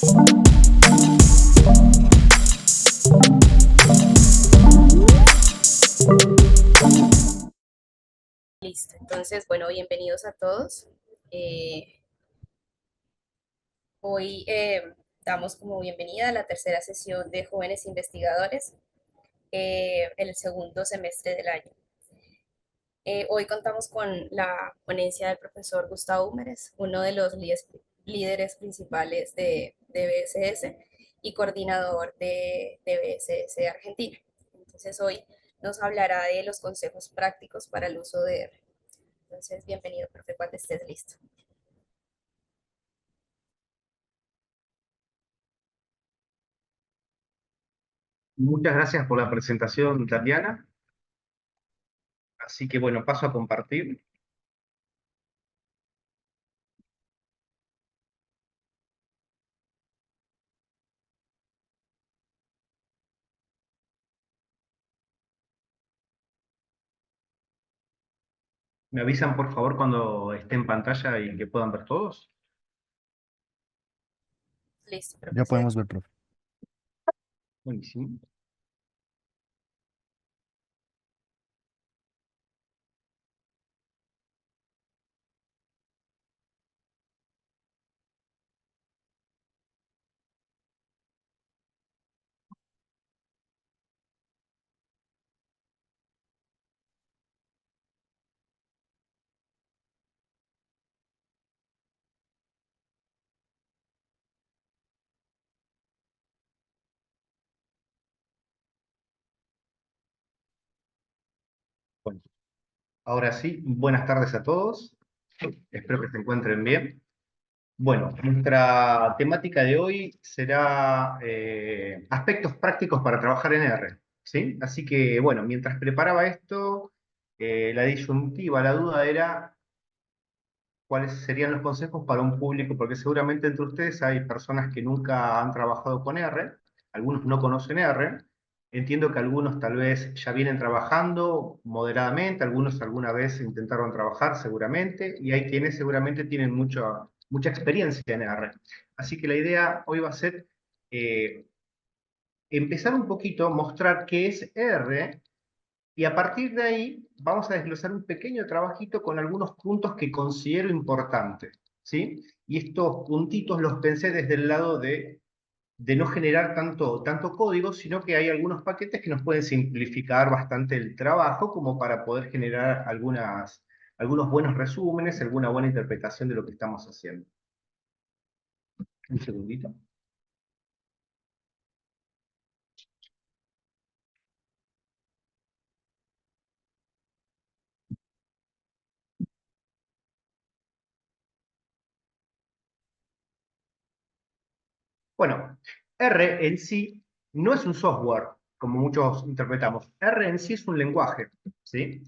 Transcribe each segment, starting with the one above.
Listo, entonces, bueno, bienvenidos a todos. Eh, hoy damos como bienvenida a la tercera sesión de Jóvenes Investigadores, el segundo semestre del año. Hoy contamos con la ponencia del profesor Gustavo Húmeres, uno de los líderes principales de BSS y coordinador de BSS Argentina. Entonces, hoy nos hablará de los consejos prácticos para el uso de R. Entonces, bienvenido, profe, cuando estés listo. Muchas gracias por la presentación, Tatiana. Así que bueno, paso a compartir. ¿Me avisan por favor cuando esté en pantalla y que puedan ver todos? Listo, Ya profesor. podemos ver, profe. Buenísimo. Bueno, ahora sí, buenas tardes a todos. Espero que se encuentren bien. Bueno, nuestra temática de hoy será aspectos prácticos para trabajar en R, ¿sí? Así que, bueno, mientras preparaba esto, la disyuntiva, la duda era cuáles serían los consejos para un público, porque seguramente entre ustedes hay personas que nunca han trabajado con R, algunos no conocen R, entiendo que algunos tal vez ya vienen trabajando moderadamente, algunos alguna vez intentaron trabajar seguramente, y hay quienes seguramente tienen mucha experiencia en R. Así que la idea hoy va a ser eh, empezar un poquito, mostrar qué es R, y a partir de ahí vamos a desglosar un pequeño trabajito con algunos puntos que considero importantes, ¿sí? Y estos puntitos los pensé desde el lado de no generar tanto código, sino que hay algunos paquetes que nos pueden simplificar bastante el trabajo como para poder generar algunos buenos resúmenes, alguna buena interpretación de lo que estamos haciendo. Un segundito. Bueno, R en sí no es un software, como muchos interpretamos. R en sí es un lenguaje, ¿sí?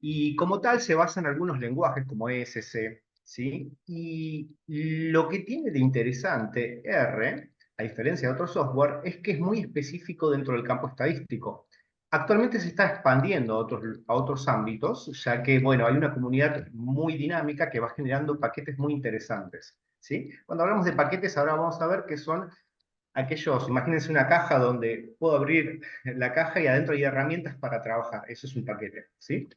Y como tal se basa en algunos lenguajes como S, C, ¿sí? Y lo que tiene de interesante R, a diferencia de otro software, es que es muy específico dentro del campo estadístico. Actualmente se está expandiendo a otros ámbitos, ya que, bueno, hay una comunidad muy dinámica que va generando paquetes muy interesantes, ¿sí? Cuando hablamos de paquetes, ahora vamos a ver qué son aquellos, imagínense una caja donde puedo abrir la caja y adentro hay herramientas para trabajar. Eso es un paquete, ¿sí?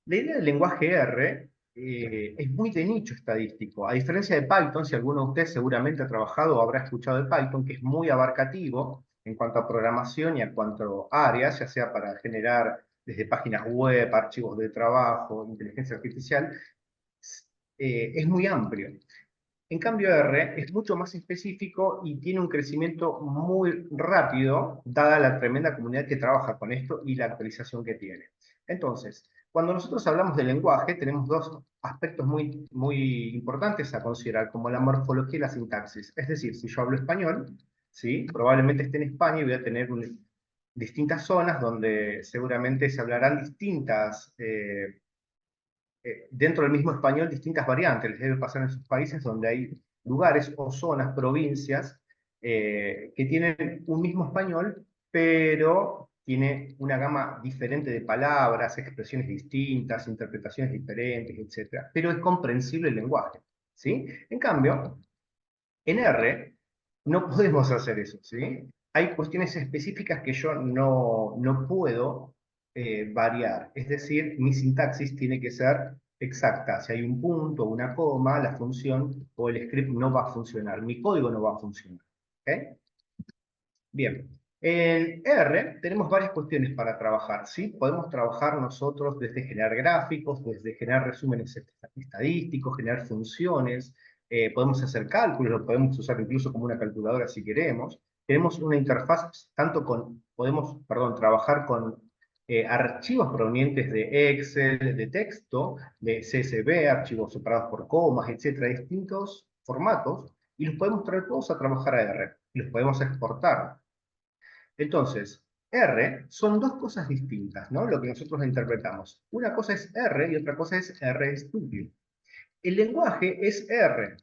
La idea del lenguaje R es muy de nicho estadístico. A diferencia de Python, si alguno de ustedes seguramente ha trabajado o habrá escuchado de Python, que es muy abarcativo en cuanto a programación y en cuanto a áreas, ya sea para generar desde páginas web, archivos de trabajo, inteligencia artificial, es muy amplio. En cambio, R es mucho más específico y tiene un crecimiento muy rápido, dada la tremenda comunidad que trabaja con esto y la actualización que tiene. Entonces, cuando nosotros hablamos de lenguaje, tenemos dos aspectos muy importantes a considerar, como la morfología y la sintaxis. Es decir, si yo hablo español, ¿sí? Probablemente esté en España y voy a tener distintas zonas donde seguramente se hablarán dentro del mismo español distintas variantes. Les debe pasar en sus países donde hay lugares o zonas, provincias, que tienen un mismo español, pero tiene una gama diferente de palabras, expresiones distintas, interpretaciones diferentes, etc. Pero es comprensible el lenguaje, ¿sí? En cambio, en R no podemos hacer eso, ¿sí? Hay cuestiones específicas que yo no puedo variar. Es decir, mi sintaxis tiene que ser exacta. Si hay un punto, una coma, la función o el script no va a funcionar. Mi código no va a funcionar. ¿Ok? Bien. En R tenemos varias cuestiones para trabajar, ¿sí? Podemos trabajar nosotros desde generar gráficos, desde generar resúmenes estadísticos, generar funciones, podemos hacer cálculos, lo podemos usar incluso como una calculadora si queremos. Tenemos una interfaz tanto podemos, perdón, trabajar con archivos provenientes de Excel, de texto, de CSV, archivos separados por comas, etcétera, distintos formatos, y los podemos traer todos a trabajar a R, y los podemos exportar. Entonces, R son dos cosas distintas, ¿no? Lo que nosotros interpretamos. Una cosa es R y otra cosa es RStudio. El lenguaje es R,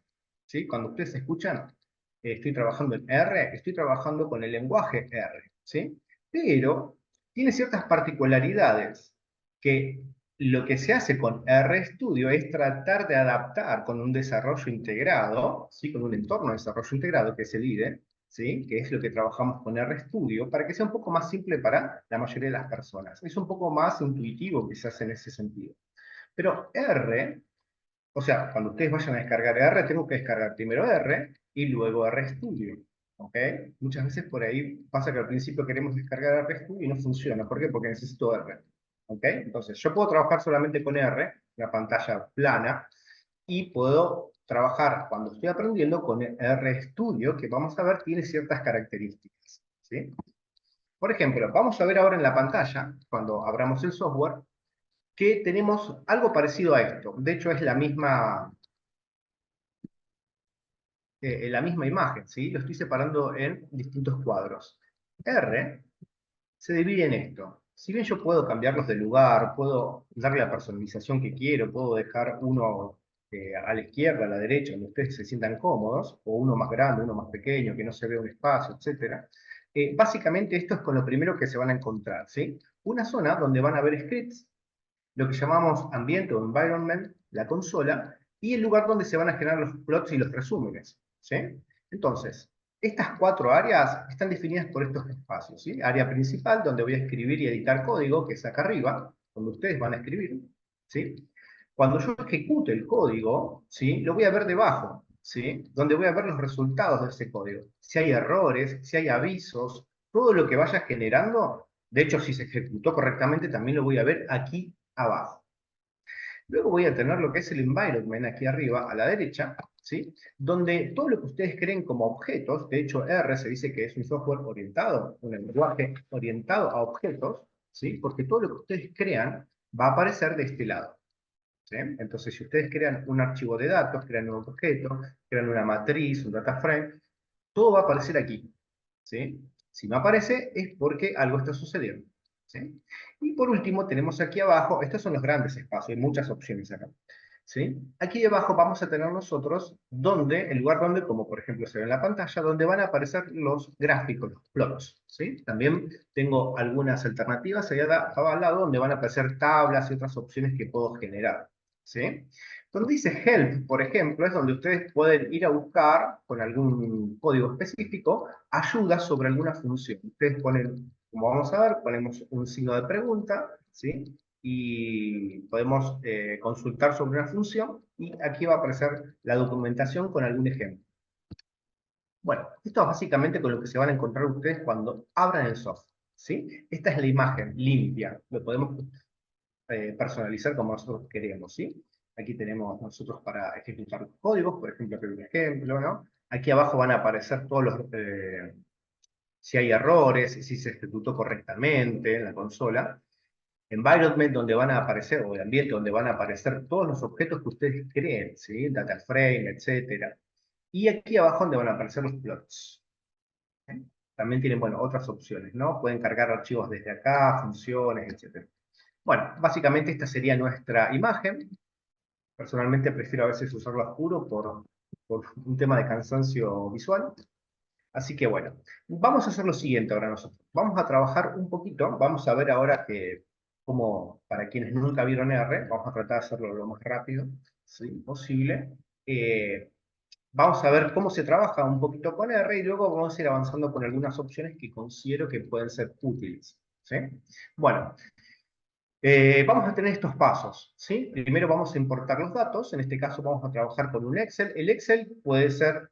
¿sí? Cuando ustedes escuchan, estoy trabajando en R, estoy trabajando con el lenguaje R, ¿sí? Pero tiene ciertas particularidades que lo que se hace con RStudio es tratar de adaptar con un desarrollo integrado, ¿sí? Con un entorno de desarrollo integrado que es el IDE, ¿sí? Que es lo que trabajamos con RStudio, para que sea un poco más simple para la mayoría de las personas. Es un poco más intuitivo quizás en ese sentido. Pero R, o sea, cuando ustedes vayan a descargar R, tengo que descargar primero R y luego RStudio. ¿Ok? Muchas veces por ahí pasa que al principio queremos descargar RStudio y no funciona. ¿Por qué? Porque necesito R. ¿Ok? Entonces, yo puedo trabajar solamente con R, una pantalla plana, y puedo trabajar cuando estoy aprendiendo con RStudio, que vamos a ver tiene ciertas características. ¿Sí? Por ejemplo, vamos a ver ahora en la pantalla, cuando abramos el software, que tenemos algo parecido a esto. De hecho, es la misma imagen, ¿sí? Lo estoy separando en distintos cuadros. R se divide en esto. Si bien yo puedo cambiarlos de lugar, puedo darle la personalización que quiero, puedo dejar uno a la izquierda, a la derecha, donde ustedes se sientan cómodos, o uno más grande, uno más pequeño, que no se vea un espacio, etc. Básicamente esto es con lo primero que se van a encontrar, ¿sí? Una zona donde van a ver scripts, lo que llamamos ambiente o environment, la consola, y el lugar donde se van a generar los plots y los resúmenes. ¿Sí? Entonces, estas cuatro áreas están definidas por estos espacios. ¿Sí? Área principal, donde voy a escribir y editar código, que es acá arriba, donde ustedes van a escribir. ¿Sí? Cuando yo ejecute el código, ¿sí? Lo voy a ver debajo, ¿sí? Donde voy a ver los resultados de ese código. Si hay errores, si hay avisos, todo lo que vaya generando, de hecho, si se ejecutó correctamente, también lo voy a ver aquí abajo. Luego voy a tener lo que es el environment aquí arriba a la derecha, ¿sí? Donde todo lo que ustedes creen como objetos, de hecho R se dice que es un software orientado, un lenguaje orientado a objetos, ¿sí? Porque todo lo que ustedes crean va a aparecer de este lado. ¿Sí? Entonces, si ustedes crean un archivo de datos, crean un objeto, crean una matriz, un data frame, todo va a aparecer aquí. ¿Sí? Si no aparece es porque algo está sucediendo. ¿Sí? Y por último tenemos aquí abajo, estos son los grandes espacios, hay muchas opciones acá. ¿Sí? Aquí debajo vamos a tener nosotros el lugar donde, como por ejemplo se ve en la pantalla, donde van a aparecer los gráficos, los plots. ¿Sí? También tengo algunas alternativas allá al lado donde van a aparecer tablas y otras opciones que puedo generar. ¿Sí? Donde dice help, por ejemplo, es donde ustedes pueden ir a buscar con algún código específico ayuda sobre alguna función. Ustedes ponen, como vamos a ver, ponemos un signo de pregunta, ¿sí? Y podemos consultar sobre una función y aquí va a aparecer la documentación con algún ejemplo. Bueno, esto es básicamente con lo que se van a encontrar ustedes cuando abran el software, ¿sí? Esta es la imagen limpia, lo podemos personalizar como nosotros queremos, ¿sí? Aquí tenemos nosotros para ejecutar los códigos, por ejemplo, aquí hay un ejemplo, ¿no? Aquí abajo van a aparecer todos si hay errores, si se ejecutó correctamente en la consola. Environment, donde van a aparecer, o el ambiente donde van a aparecer todos los objetos que ustedes creen, ¿sí? Data frame, etcétera. Y aquí abajo donde van a aparecer los plots. ¿Sí? También tienen, bueno, otras opciones, ¿no? Pueden cargar archivos desde acá, funciones, etcétera. Bueno, básicamente esta sería nuestra imagen. Personalmente prefiero a veces usarlo oscuro por un tema de cansancio visual. Así que bueno, vamos a hacer lo siguiente ahora nosotros. Vamos a trabajar un poquito, vamos a ver ahora que, como para quienes nunca vieron R, vamos a tratar de hacerlo lo más rápido, ¿sí? Posible. Vamos a ver cómo se trabaja un poquito con R y luego vamos a ir avanzando con algunas opciones que considero que pueden ser útiles. ¿Sí? Bueno, vamos a tener estos pasos, ¿sí? Primero vamos a importar los datos, en este caso vamos a trabajar con un Excel. El Excel puede ser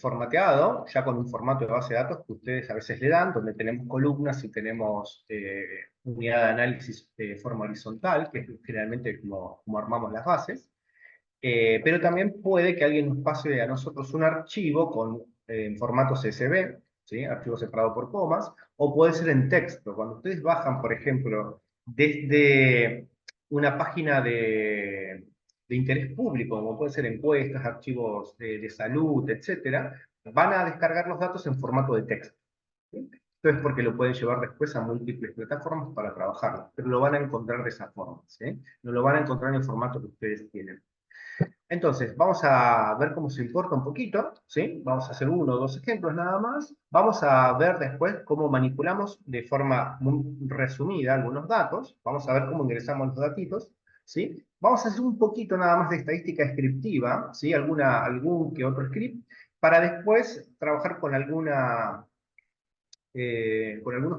formateado, ya con un formato de base de datos que ustedes a veces le dan, donde tenemos columnas y tenemos unidad de análisis de forma horizontal, que es generalmente como armamos las bases. Pero también puede que alguien nos pase a nosotros un archivo en formato CSV, ¿sí? Archivo separado por comas, o puede ser en texto. Cuando ustedes bajan, por ejemplo, desde una página de interés público, como puede ser encuestas, archivos de salud, etcétera, van a descargar los datos en formato de texto. ¿Sí? Esto es porque lo pueden llevar después a múltiples plataformas para trabajarlo, pero lo van a encontrar de esa forma, ¿sí? No lo van a encontrar en el formato que ustedes tienen. Entonces, vamos a ver cómo se importa un poquito, ¿sí? Vamos a hacer uno o dos ejemplos nada más. Vamos a ver después cómo manipulamos de forma muy resumida algunos datos. Vamos a ver cómo ingresamos los datitos, ¿sí? Vamos a hacer un poquito nada más de estadística descriptiva, ¿sí? Algún que otro script, para después trabajar con algunos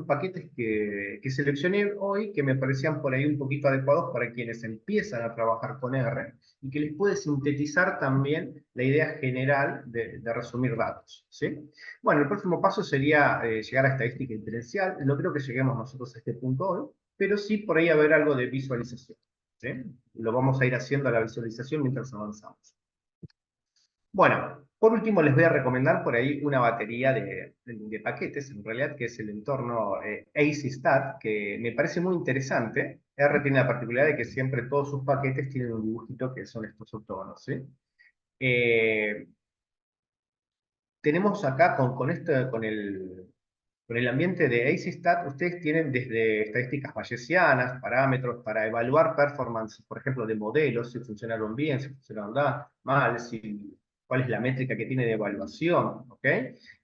paquetes que seleccioné hoy que me parecían por ahí un poquito adecuados para quienes empiezan a trabajar con R y que les puede sintetizar también la idea general de resumir datos, ¿sí? Bueno, el próximo paso sería llegar a estadística diferencial. No creo que lleguemos nosotros a este punto hoy, pero sí por ahí haber algo de visualización, ¿sí? Lo vamos a ir haciendo a la visualización mientras avanzamos. Bueno, por último les voy a recomendar por ahí una batería de paquetes, en realidad, que es el entorno ACStat, que me parece muy interesante. R tiene la particularidad de que siempre todos sus paquetes tienen un dibujito que son estos octógonos, ¿sí? Eh, Tenemos acá con el ambiente de ACStat, ustedes tienen desde estadísticas bayesianas, parámetros para evaluar performance, por ejemplo, de modelos, si funcionaron bien, si funcionaron mal, cuál es la métrica que tiene de evaluación, ¿ok?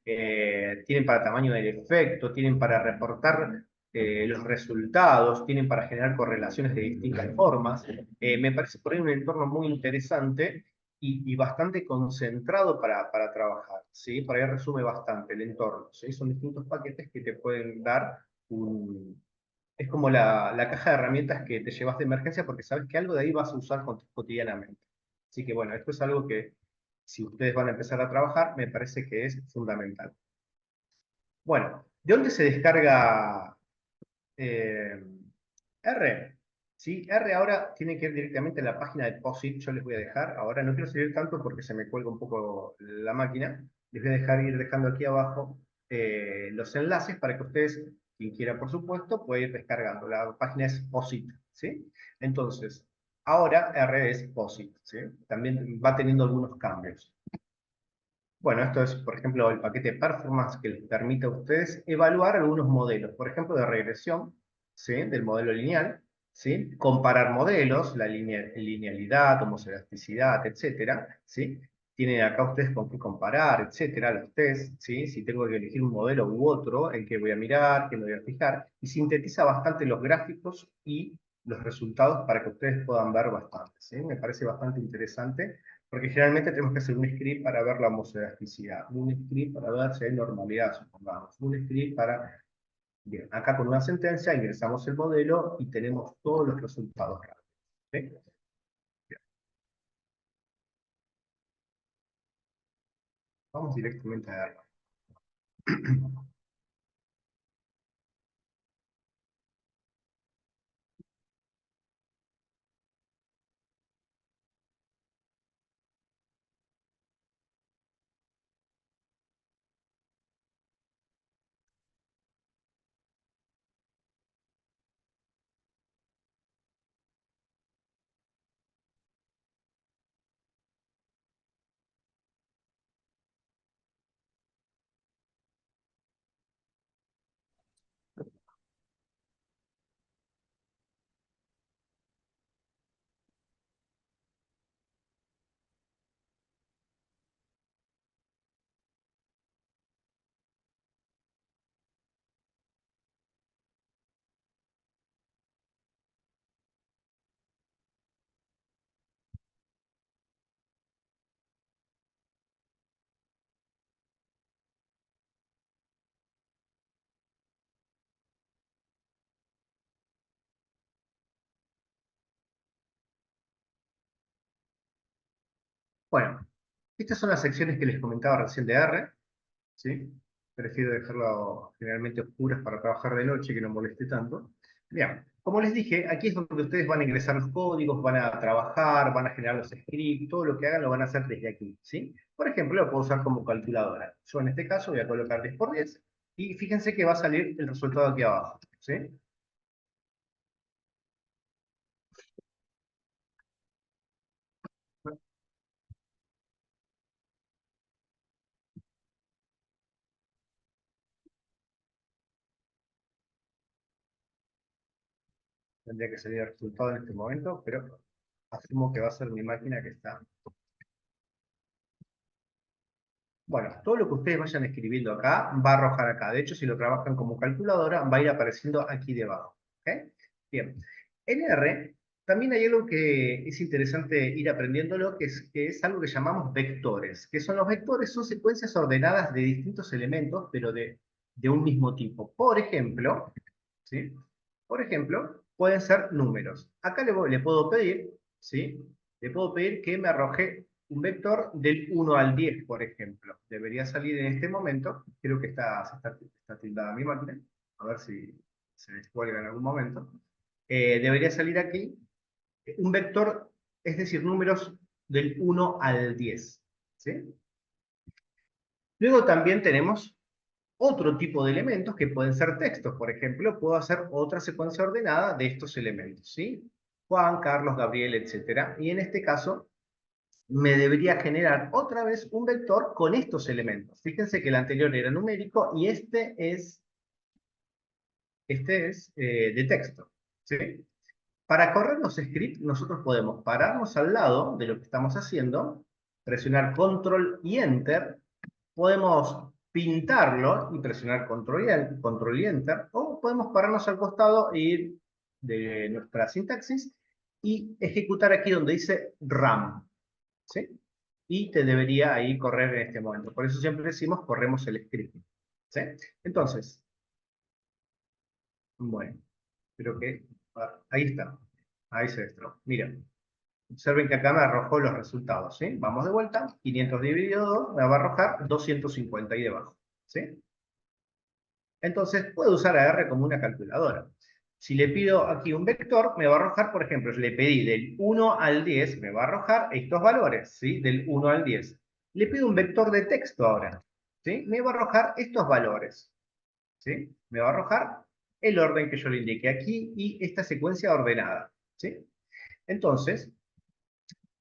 Tienen para tamaño del efecto, tienen para reportar los resultados, tienen para generar correlaciones de distintas formas. Me parece por ahí un entorno muy interesante y bastante concentrado para trabajar, ¿sí? Por ahí resume bastante el entorno, ¿sí? Son distintos paquetes que te pueden dar un... Es como la caja de herramientas que te llevas de emergencia porque sabes que algo de ahí vas a usar cotidianamente. Así que bueno, esto es algo que si ustedes van a empezar a trabajar, me parece que es fundamental. Bueno, ¿de dónde se descarga eh, R? ¿Sí? R ahora tiene que ir directamente a la página de POSIT, yo les voy a dejar, ahora no quiero seguir tanto porque se me cuelga un poco la máquina, les voy a ir dejando aquí abajo los enlaces para que ustedes, quien quiera por supuesto, pueda ir descargando. La página es POSIT, ¿sí? Entonces, ahora R es POSIT, ¿sí? También va teniendo algunos cambios. Bueno, esto es, por ejemplo, el paquete performance que les permite a ustedes evaluar algunos modelos, por ejemplo, de regresión, ¿sí? Del modelo lineal, ¿sí? Comparar modelos, la linealidad, homozelasticidad, etcétera, ¿sí? Tienen acá ustedes con qué comparar, etcétera, los test, ¿sí? Si tengo que elegir un modelo u otro, en qué voy a mirar, qué me voy a fijar, y sintetiza bastante los gráficos y los resultados para que ustedes puedan ver bastante, ¿sí? Me parece bastante interesante porque generalmente tenemos que hacer un script para ver la homoselasticidad, un script para ver si hay normalidad, supongamos, un script para... Bien, acá con una sentencia ingresamos el modelo y tenemos todos los resultados rápidos. ¿Sí? Bien, vamos directamente a darlo. Bueno, estas son las secciones que les comentaba recién de R, ¿sí? Prefiero dejarlo generalmente oscuras para trabajar de noche, que no moleste tanto. Bien, como les dije, aquí es donde ustedes van a ingresar los códigos, van a trabajar, van a generar los scripts, todo lo que hagan lo van a hacer desde aquí, ¿sí? Por ejemplo, lo puedo usar como calculadora. Yo en este caso voy a colocar 10 por 10, y fíjense que va a salir el resultado aquí abajo, ¿sí? Tendría que salir el resultado en este momento, pero asumo que va a ser mi máquina que está. Bueno, todo lo que ustedes vayan escribiendo acá va a arrojar acá. De hecho, si lo trabajan como calculadora, va a ir apareciendo aquí debajo. ¿Ok? Bien. En R también hay algo que es interesante ir aprendiéndolo, que es algo que llamamos vectores. ¿Qué son los vectores? Son secuencias ordenadas de distintos elementos, pero de un mismo tipo. Por ejemplo, ¿sí? Por ejemplo, pueden ser números. Acá le puedo pedir, ¿sí? Le puedo pedir que me arroje un vector del 1 al 10, por ejemplo. Debería salir en este momento. Creo que está tildada mi máquina. A ver si se descuelga en algún momento. Debería salir aquí un vector, es decir, números del 1 al 10. ¿Sí? Luego también tenemos otro tipo de elementos que pueden ser textos. Por ejemplo, puedo hacer otra secuencia ordenada de estos elementos, ¿sí? Juan, Carlos, Gabriel, etcétera. Y en este caso, me debería generar otra vez un vector con estos elementos. Fíjense que el anterior era numérico y este es de texto, ¿sí? Para correr los scripts, nosotros podemos pararnos al lado de lo que estamos haciendo, presionar Control y Enter. Podemos pintarlo y presionar Control y Enter, o podemos pararnos al costado e ir de nuestra sintaxis y ejecutar aquí donde dice RAM, ¿sí? Y te debería ahí correr en este momento. Por eso siempre decimos corremos el script, ¿sí? Entonces, bueno, creo que ahí está. Ahí se destró. Miren, observen que acá me arrojó los resultados, ¿sí? Vamos de vuelta. 500 dividido 2 me va a arrojar 250 ahí debajo, ¿sí? Entonces puedo usar a R como una calculadora. Si le pido aquí un vector, me va a arrojar, por ejemplo, si le pedí del 1 al 10, me va a arrojar estos valores, ¿sí? Del 1 al 10. Le pido un vector de texto ahora, ¿sí? Me va a arrojar estos valores, ¿sí? Me va a arrojar el orden que yo le indiqué aquí y esta secuencia ordenada, ¿sí? Entonces,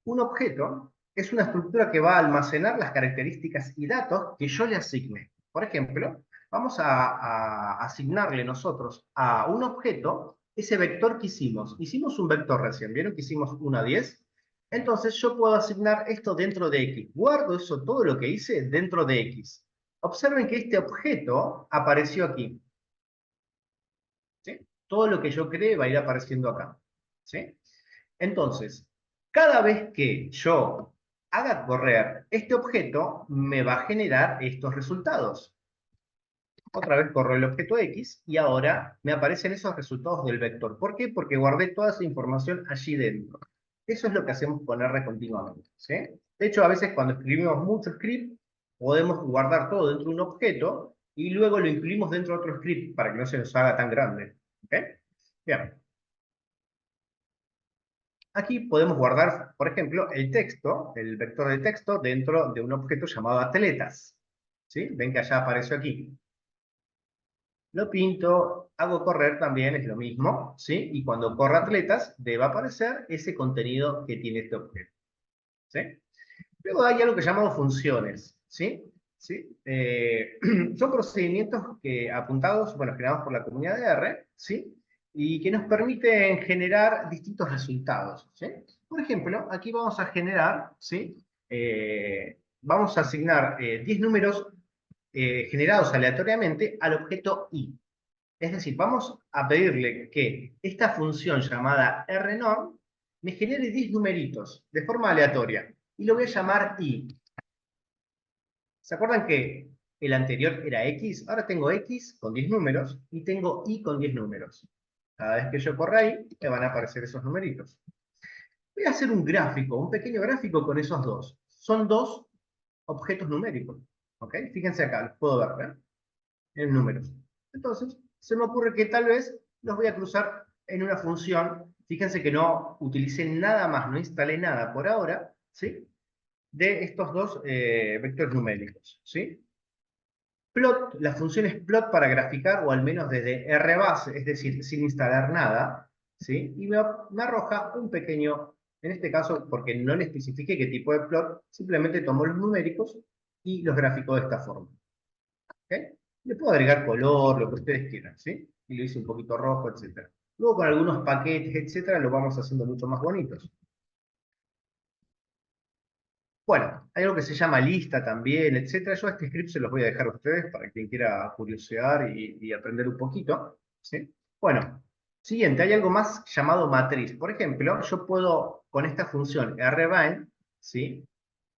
un objeto es una estructura que va a almacenar las características y datos que yo le asigne. Por ejemplo, vamos a asignarle nosotros a un objeto ese vector que hicimos. Hicimos un vector recién, ¿vieron que hicimos 1 a 10? Entonces yo puedo asignar esto dentro de X. Guardo eso, todo lo que hice, dentro de X. Observen que este objeto apareció aquí, ¿sí? Todo lo que yo cree va a ir apareciendo acá, ¿sí? Entonces, cada vez que yo haga correr este objeto, me va a generar estos resultados. Otra vez corro el objeto X y ahora me aparecen esos resultados del vector. ¿Por qué? Porque guardé toda esa información allí dentro. Eso es lo que hacemos con R continuamente, ¿sí? De hecho, a veces cuando escribimos mucho script, podemos guardar todo dentro de un objeto y luego lo incluimos dentro de otro script para que no se nos haga tan grande. ¿Ok? Bien. Aquí podemos guardar, por ejemplo, el texto, el vector de texto, dentro de un objeto llamado atletas. ¿Sí? Ven que allá apareció aquí. Lo pinto, hago correr también, es lo mismo, ¿sí? Y cuando corra atletas, debe aparecer ese contenido que tiene este objeto, ¿sí? Luego hay algo que llamamos funciones, ¿sí? ¿Sí? Son procedimientos apuntados, bueno, generados por la comunidad de R, ¿sí? Y que nos permiten generar distintos resultados, ¿sí? Por ejemplo, aquí vamos a generar, ¿sí? Vamos a asignar 10 números generados aleatoriamente al objeto i. Es decir, vamos a pedirle que esta función llamada rnorm me genere 10 numeritos de forma aleatoria y lo voy a llamar i. ¿Se acuerdan que el anterior era x? Ahora tengo x con 10 números y tengo y con 10 números. Cada vez que yo corra ahí, me van a aparecer esos numeritos. Voy a hacer un gráfico, un pequeño gráfico con esos dos. son dos objetos numéricos. ¿Ok? Fíjense acá, los puedo ver, ¿verdad? En números. Entonces, se me ocurre que tal vez los voy a cruzar en una función. Fíjense que no utilicé nada más, no instalé nada por ahora, ¿sí? De estos dos vectores numéricos, ¿sí? Plot, la función es plot para graficar, o al menos desde rbase, es decir, sin instalar nada, ¿sí? Y me arroja un pequeño, en este caso, porque no le especifique qué tipo de plot, simplemente tomo los numéricos y los grafico de esta forma. ¿Ok? Le puedo agregar color, lo que ustedes quieran, ¿sí? Y lo hice un poquito rojo, etcétera. Luego con algunos paquetes, etcétera, lo vamos haciendo mucho más bonitos. Bueno, hay algo que se llama lista también, etcétera. Yo este script se los voy a dejar a ustedes para quien quiera curiosear y aprender un poquito, ¿sí? Bueno, siguiente, hay algo más llamado matriz. Por ejemplo, yo puedo, con esta función rbind, ¿sí?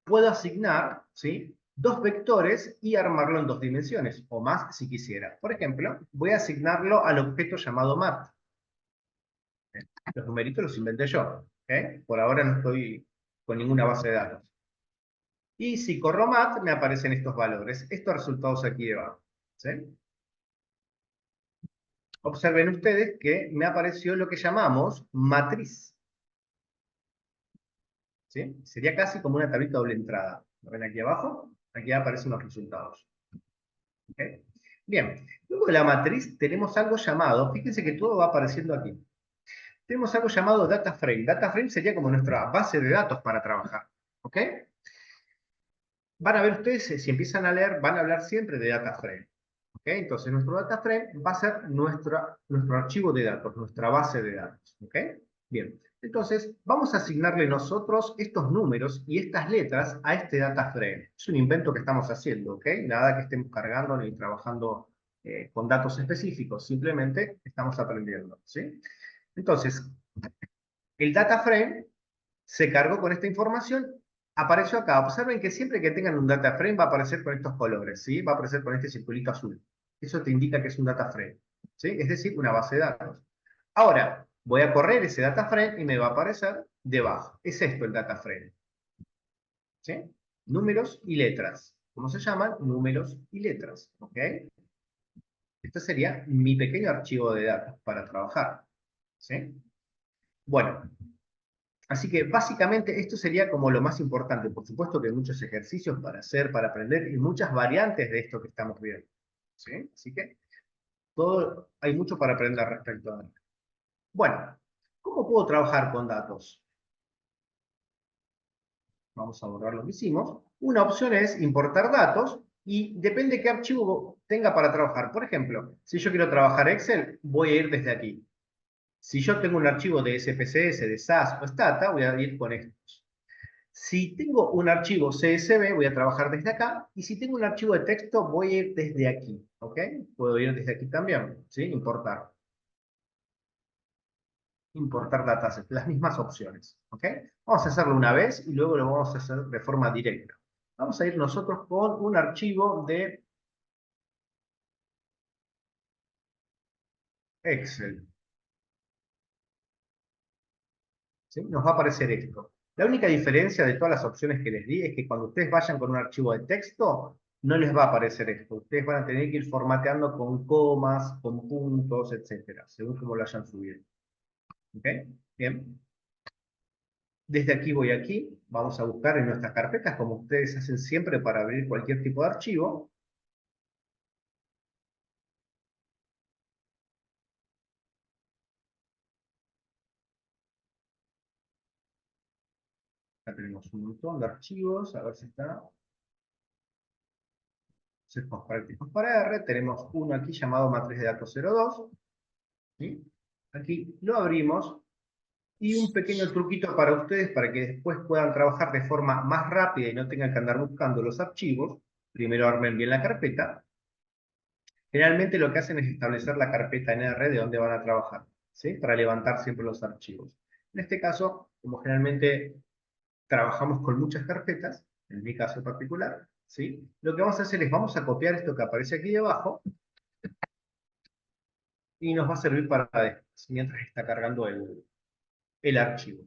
Puedo asignar, ¿sí? Dos vectores y armarlo en dos dimensiones, o más si quisiera. Por ejemplo, voy a asignarlo al objeto llamado mat. Los numeritos los inventé yo, ¿ok? Por ahora no estoy con ninguna base de datos. Y si corro mat, me aparecen estos valores, estos resultados aquí debajo, ¿sí? Observen ustedes que me apareció lo que llamamos matriz, ¿sí? Sería casi como una tablita doble entrada. ¿Lo ven aquí abajo? Aquí aparecen los resultados. ¿Ok? Bien, luego de la matriz tenemos algo llamado, fíjense que todo va apareciendo aquí. Tenemos algo llamado data frame. Data frame sería como nuestra base de datos para trabajar. ¿Ok? Van a ver ustedes, si empiezan a leer, van a hablar siempre de data frame. ¿Ok? Entonces nuestro data frame va a ser nuestro archivo de datos, nuestra base de datos. ¿Ok? Bien, entonces vamos a asignarle nosotros estos números y estas letras a este data frame. Es un invento que estamos haciendo, ¿ok? Nada que estemos cargando ni trabajando con datos específicos, simplemente estamos aprendiendo, ¿sí? Entonces, el data frame se cargó con esta información, apareció acá. Observen que siempre que tengan un data frame va a aparecer con estos colores, ¿sí? Va a aparecer con este circulito azul. Eso te indica que es un data frame, ¿sí? Es decir, una base de datos. Ahora, voy a correr ese data frame y me va a aparecer debajo. Es esto el data frame, ¿sí? Números y letras. ¿Cómo se llaman? Números y letras, ¿ok? Este sería mi pequeño archivo de datos para trabajar, ¿sí? Bueno, así que básicamente esto sería como lo más importante. Por supuesto que hay muchos ejercicios para hacer, para aprender, y muchas variantes de esto que estamos viendo, ¿sí? Así que hay mucho para aprender respecto a esto. Bueno, ¿cómo puedo trabajar con datos? Vamos a borrar lo que hicimos. Una opción es importar datos y depende qué archivo tenga para trabajar. Por ejemplo, si yo quiero trabajar Excel, voy a ir desde aquí. Si yo tengo un archivo de SPSS, de SAS o Stata, voy a ir con estos. Si tengo un archivo CSV, voy a trabajar desde acá. Y si tengo un archivo de texto, voy a ir desde aquí. ¿Ok? Puedo ir desde aquí también. ¿Sí? Importar. Importar datasets. Las mismas opciones. ¿Ok? Vamos a hacerlo una vez y luego lo vamos a hacer de forma directa. Vamos a ir nosotros con un archivo de Excel. ¿Sí? Nos va a aparecer esto. La única diferencia de todas las opciones que les di es que cuando ustedes vayan con un archivo de texto, no les va a aparecer esto. Ustedes van a tener que ir formateando con comas, con puntos, etcétera, según cómo lo hayan subido. ¿Ok? Bien. Desde aquí voy aquí. Vamos a buscar en nuestras carpetas, como ustedes hacen siempre para abrir cualquier tipo de archivo. Acá tenemos un montón de archivos. A ver si está. Secos prácticos para R. Tenemos uno aquí llamado matriz de datos 02. ¿Sí? Aquí lo abrimos. Y un pequeño truquito para ustedes, para que después puedan trabajar de forma más rápida y no tengan que andar buscando los archivos. Primero armen bien la carpeta. Generalmente lo que hacen es establecer la carpeta en R de donde van a trabajar, ¿sí? Para levantar siempre los archivos. En este caso, como generalmente trabajamos con muchas carpetas, en mi caso particular, ¿sí? Lo que vamos a hacer es, vamos a copiar esto que aparece aquí debajo y nos va a servir para después, mientras está cargando el archivo.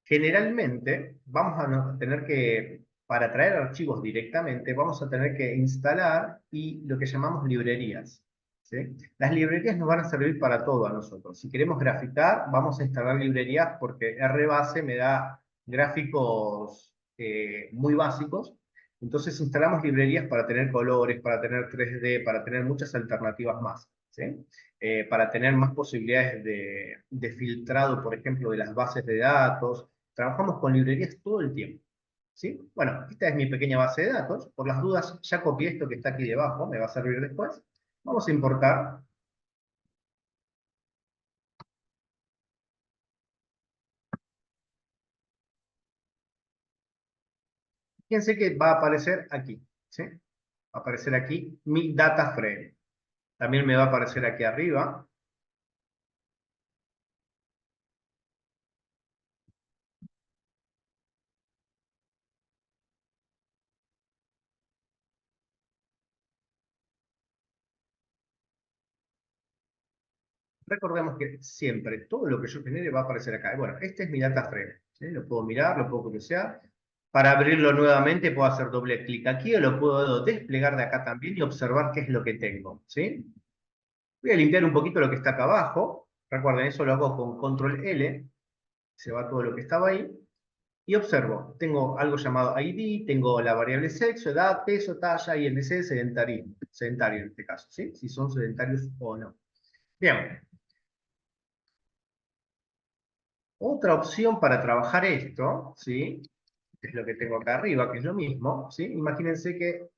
Generalmente vamos a tener que, para traer archivos directamente, vamos a tener que instalar lo que llamamos librerías. ¿Sí? Las librerías nos van a servir para todo a nosotros. Si queremos graficar, vamos a instalar librerías porque RBase me da gráficos muy básicos. Entonces instalamos librerías para tener colores, para tener 3D, para tener muchas alternativas más. ¿Sí? Para tener más posibilidades de filtrado, por ejemplo, de las bases de datos. Trabajamos con librerías todo el tiempo. ¿Sí? Bueno, esta es mi pequeña base de datos. Por las dudas, ya copié esto que está aquí debajo, me va a servir después. Vamos a importar. Fíjense que va a aparecer aquí. ¿Sí? Va a aparecer aquí mi data frame. También me va a aparecer aquí arriba. Recordemos que siempre todo lo que yo genere va a aparecer acá. Bueno, este es mi data frame. ¿Sí? Lo puedo mirar, lo puedo curiosear. Para abrirlo nuevamente puedo hacer doble clic aquí o lo puedo desplegar de acá también y observar qué es lo que tengo. ¿Sí? Voy a limpiar un poquito lo que está acá abajo. Recuerden, eso lo hago con control L. Se va todo lo que estaba ahí. Y observo, tengo algo llamado ID, tengo la variable sexo, edad, peso, talla, IMC, sedentario, sedentario en este caso, ¿sí? Si son sedentarios o no. Bien, otra opción para trabajar esto, ¿sí? Es lo que tengo acá arriba, que es lo mismo, ¿sí? Imagínense que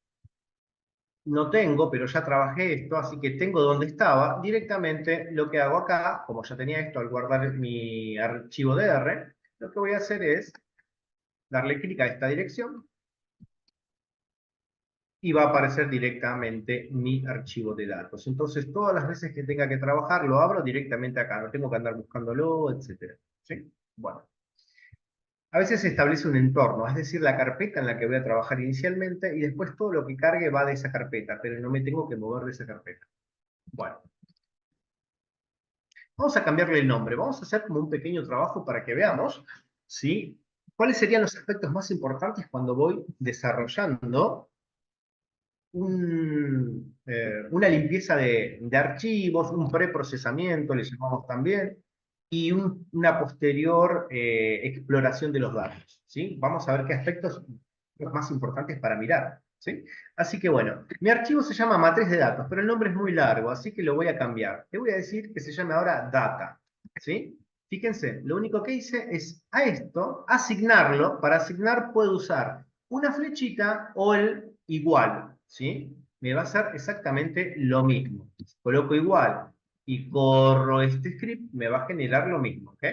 no tengo, pero ya trabajé esto, así que tengo donde estaba. Directamente lo que hago acá, como ya tenía esto al guardar mi archivo de R, lo que voy a hacer es darle clic a esta dirección y va a aparecer directamente mi archivo de datos. Entonces, todas las veces que tenga que trabajar, lo abro directamente acá, no tengo que andar buscándolo, etcétera. ¿Sí? Bueno, a veces se establece un entorno, es decir, la carpeta en la que voy a trabajar inicialmente y después todo lo que cargue va de esa carpeta, pero no me tengo que mover de esa carpeta. Bueno, vamos a cambiarle el nombre, vamos a hacer como un pequeño trabajo para que veamos, ¿sí? ¿Cuáles serían los aspectos más importantes cuando voy desarrollando una limpieza de archivos, un preprocesamiento, le llamamos también, y una posterior exploración de los datos? ¿Sí? Vamos a ver qué aspectos son los más importantes para mirar. ¿Sí? Así que bueno, mi archivo se llama matriz de datos, pero el nombre es muy largo, así que lo voy a cambiar. Le voy a decir que se llame ahora data. ¿Sí? Fíjense, lo único que hice es a esto asignarlo. Para asignar puedo usar una flechita o el igual. ¿Sí? Me va a hacer exactamente lo mismo. Coloco igual y corro este script, me va a generar lo mismo. ¿Ok?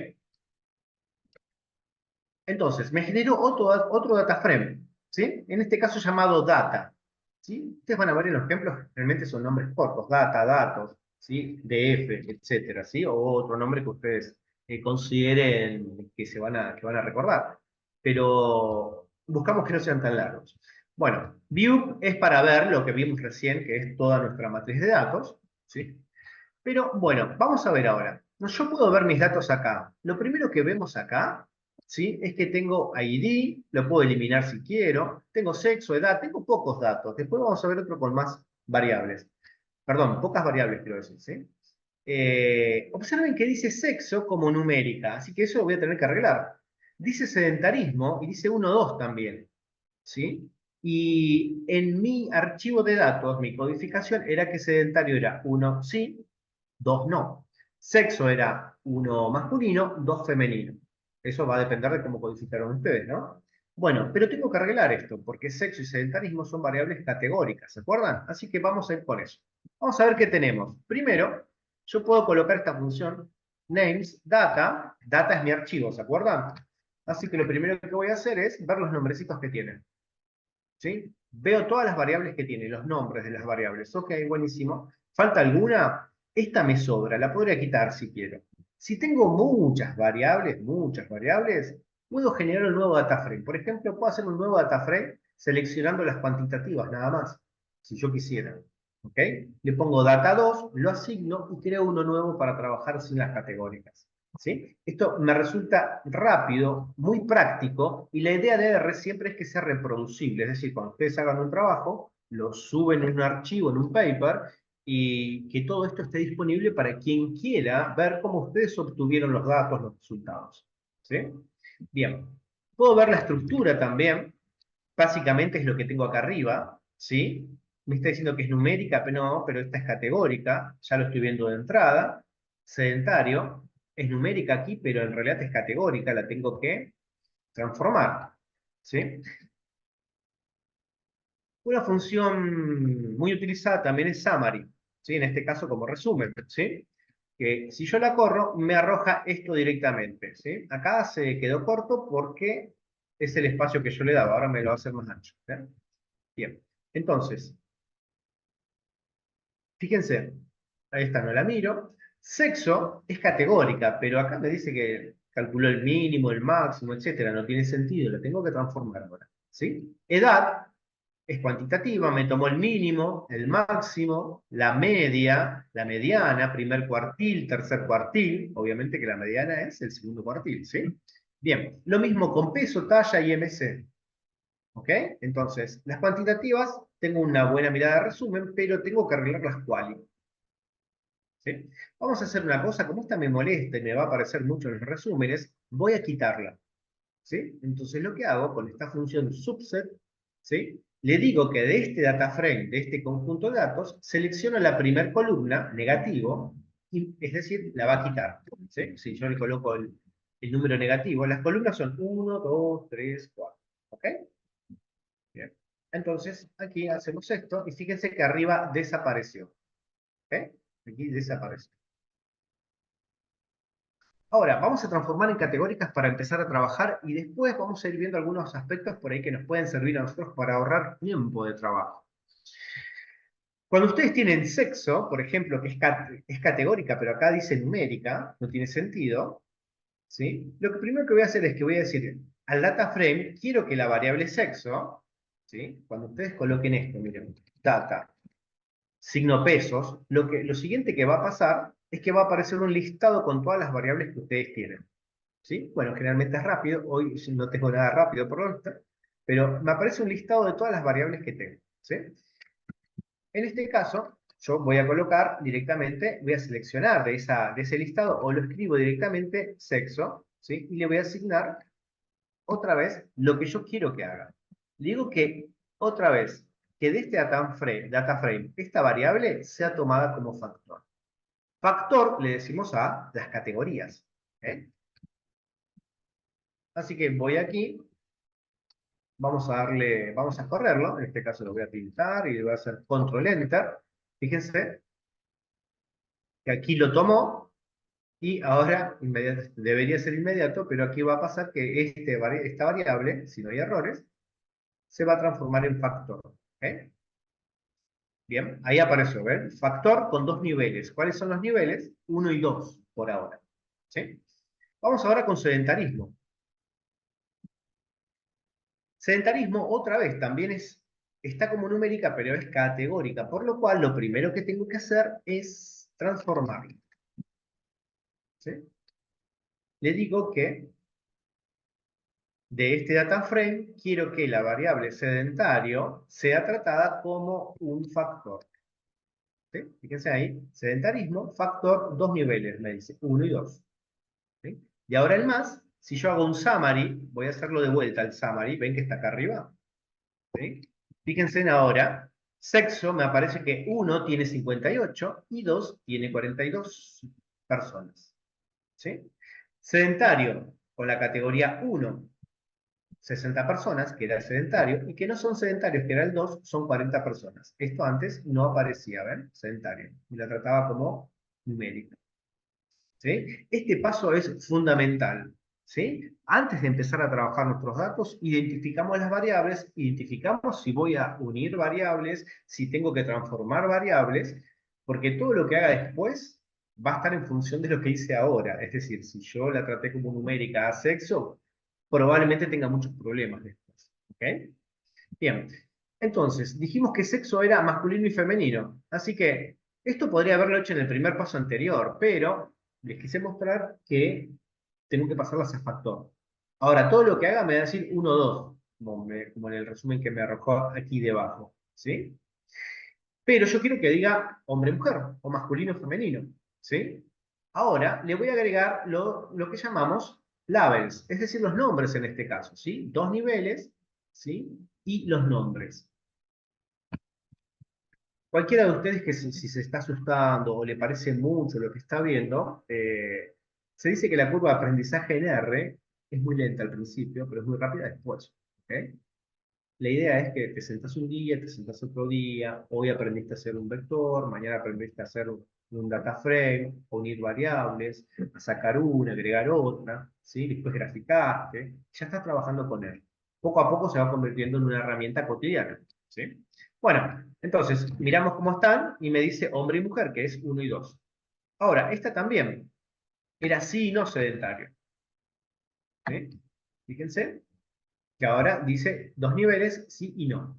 Entonces, me generó otro data frame, ¿sí? En este caso llamado data, ¿sí? Ustedes van a ver en los ejemplos, realmente son nombres cortos, data, datos, ¿sí? DF, etcétera, ¿sí? O otro nombre que ustedes consideren que van a recordar. Pero buscamos que no sean tan largos. Bueno, view es para ver lo que vimos recién, que es toda nuestra matriz de datos, ¿sí? Pero bueno, vamos a ver ahora. Yo puedo ver mis datos acá. Lo primero que vemos acá, ¿sí? Es que tengo ID, lo puedo eliminar si quiero. Tengo sexo, edad, tengo pocos datos. Después vamos a ver otro con más variables. Perdón, pocas variables quiero decir, ¿sí? Observen que dice sexo como numérica, así que eso lo voy a tener que arreglar. Dice sedentarismo y dice 1, 2 también, ¿sí? Y en mi archivo de datos, mi codificación era que sedentario era 1 sí, 2 no. Sexo era 1 masculino, 2 femenino. Eso va a depender de cómo codificaron ustedes, ¿no? Bueno, pero tengo que arreglar esto, porque sexo y sedentarismo son variables categóricas, ¿se acuerdan? Así que vamos a ir con eso. Vamos a ver qué tenemos. Primero, yo puedo colocar esta función names data. Data es mi archivo, ¿se acuerdan? Así que lo primero que voy a hacer es ver los nombrecitos que tienen. ¿Sí? Veo todas las variables que tiene, los nombres de las variables. Ok, buenísimo. ¿Falta alguna? Esta me sobra, la podría quitar si quiero. Si tengo muchas variables, puedo generar un nuevo data frame. Por ejemplo, puedo hacer un nuevo data frame seleccionando las cuantitativas, nada más, si yo quisiera. ¿Ok? Le pongo data 2, lo asigno y creo uno nuevo para trabajar sin las categóricas. ¿Sí? Esto me resulta rápido, muy práctico, y la idea de R siempre es que sea reproducible, es decir, cuando ustedes hagan un trabajo, lo suben en un archivo, en un paper, y que todo esto esté disponible para quien quiera ver cómo ustedes obtuvieron los datos, los resultados. ¿Sí? Bien, puedo ver la estructura también, básicamente es lo que tengo acá arriba, ¿sí? Me está diciendo que es numérica, pero no, pero esta es categórica, ya lo estoy viendo de entrada. Sedentario, es numérica aquí, pero en realidad es categórica, la tengo que transformar, ¿sí? Una función muy utilizada también es summary, ¿sí? En este caso como resumen, ¿sí? Que si yo la corro, me arroja esto directamente, ¿sí? Acá se quedó corto porque es el espacio que yo le daba, ahora me lo va a hacer más ancho, ¿sí? Bien, entonces, fíjense, ahí está, no la miro. Sexo es categórica, pero acá me dice que calculó el mínimo, el máximo, etcétera. No tiene sentido, lo tengo que transformar ahora. ¿Sí? Edad es cuantitativa, me tomó el mínimo, el máximo, la media, la mediana, primer cuartil, tercer cuartil. Obviamente que la mediana es el segundo cuartil, ¿sí? Bien, lo mismo con peso, talla y MC. ¿Ok? Entonces, las cuantitativas, tengo una buena mirada de resumen, pero tengo que arreglar las quali. ¿Sí? Vamos a hacer una cosa, como esta me molesta y me va a aparecer mucho en los resúmenes, voy a quitarla. ¿Sí? Entonces lo que hago con esta función subset, ¿sí? Le digo que de este data frame, de este conjunto de datos, selecciono la primera columna, negativo, y, es decir, la va a quitar. ¿Sí? Si yo le coloco el número negativo, las columnas son 1, 2, 3, 4. ¿Ok? Bien. Entonces, aquí hacemos esto, y fíjense que arriba desapareció. ¿Ok? Aquí desapareció. Ahora, vamos a transformar en categóricas para empezar a trabajar y después vamos a ir viendo algunos aspectos por ahí que nos pueden servir a nosotros para ahorrar tiempo de trabajo. Cuando ustedes tienen sexo, por ejemplo, que es categórica, pero acá dice numérica, no tiene sentido, ¿sí? Lo que primero que voy a hacer es que voy a decir al data frame, quiero que la variable sexo, ¿sí? Cuando ustedes coloquen esto, miren, data, signo pesos, lo siguiente que va a pasar es que va a aparecer un listado con todas las variables que ustedes tienen. ¿Sí? Bueno, generalmente es rápido, hoy no tengo nada rápido por lo visto, pero me aparece un listado de todas las variables que tengo. ¿Sí? En este caso, yo voy a colocar directamente, voy a seleccionar de ese listado o lo escribo directamente sexo, ¿sí? Y le voy a asignar otra vez lo que yo quiero que haga. Le digo que otra vez, que de este data frame esta variable sea tomada como factor. Factor le decimos a las categorías. ¿Eh? Así que voy aquí, vamos a correrlo, en este caso lo voy a pintar y le voy a hacer control enter. Fíjense que aquí lo tomó y ahora debería ser inmediato, pero aquí va a pasar que esta variable, si no hay errores, se va a transformar en factor. ¿Eh? Bien, ahí apareció, ¿ven? Factor con dos niveles. ¿Cuáles son los niveles? 1 y 2 por ahora. ¿Sí? Vamos ahora con sedentarismo. Sedentarismo, otra vez, también está como numérica, pero es categórica, por lo cual lo primero que tengo que hacer es transformarlo. ¿Sí? Le digo que de este data frame quiero que la variable sedentario sea tratada como un factor. ¿Sí? Fíjense ahí, sedentarismo, factor, dos niveles, me dice, 1 y 2. ¿Sí? Y ahora el más, si yo hago un summary, voy a hacerlo de vuelta al summary, ven que está acá arriba. ¿Sí? Fíjense en ahora, sexo me aparece que 1 tiene 58 y 2 tiene 42 personas. ¿Sí? Sedentario, con la categoría 1, 60 personas, que era el sedentario, y que no son sedentarios, que era el 2, son 40 personas. Esto antes no aparecía, ¿ven? Sedentario. Y la trataba como numérica. ¿Sí? Este paso es fundamental. ¿Sí? Antes de empezar a trabajar nuestros datos, identificamos las variables, identificamos si voy a unir variables, si tengo que transformar variables, porque todo lo que haga después va a estar en función de lo que hice ahora. Es decir, si yo la traté como numérica a sexo, probablemente tenga muchos problemas después. ¿Ok? Bien. Entonces, dijimos que sexo era masculino y femenino. Así que esto podría haberlo hecho en el primer paso anterior, pero les quise mostrar que tengo que pasarlas a factor. Ahora, todo lo que haga me va a decir 1, 2, como en el resumen que me arrojó aquí debajo, ¿sí? Pero yo quiero que diga hombre-mujer, o masculino-femenino, ¿sí? Ahora, le voy a agregar lo que llamamos labels, es decir, los nombres en este caso, ¿sí? Dos niveles, ¿sí? Y los nombres. Cualquiera de ustedes que si se está asustando o le parece mucho lo que está viendo, se dice que la curva de aprendizaje en R es muy lenta al principio, pero es muy rápida después. ¿Ok? La idea es que te sentás un día, te sentás otro día, hoy aprendiste a hacer un vector, mañana aprendiste a hacer un data frame, a unir variables, a sacar una, agregar otra, ¿sí? Después graficaste, ya estás trabajando con él. Poco a poco se va convirtiendo en una herramienta cotidiana, ¿sí? Bueno, entonces miramos cómo están y me dice hombre y mujer, que es uno y 2. Ahora, esta también era sí y no sedentario, ¿sí? Fíjense que ahora dice dos niveles, sí y no.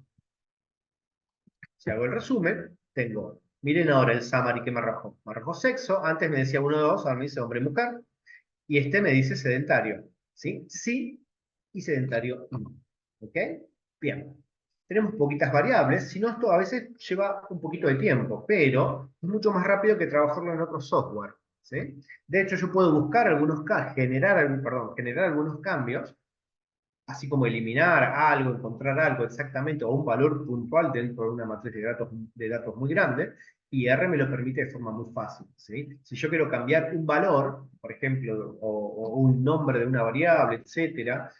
Si hago el resumen, tengo, miren ahora el summary que me arrojó. Me arrojó sexo, antes me decía uno, dos, ahora me dice hombre y mujer, y este me dice sedentario. ¿Sí? Sí y sedentario no. ¿Ok? Bien. Tenemos poquitas variables, si no esto a veces lleva un poquito de tiempo, pero es mucho más rápido que trabajarlo en otro software. ¿Sí? De hecho, yo puedo buscar algunos, generar algunos cambios así como eliminar algo, encontrar algo exactamente o un valor puntual dentro de una matriz de datos muy grande, y R me lo permite de forma muy fácil. ¿Sí? Si yo quiero cambiar un valor, por ejemplo, o un nombre de una variable, etcétera,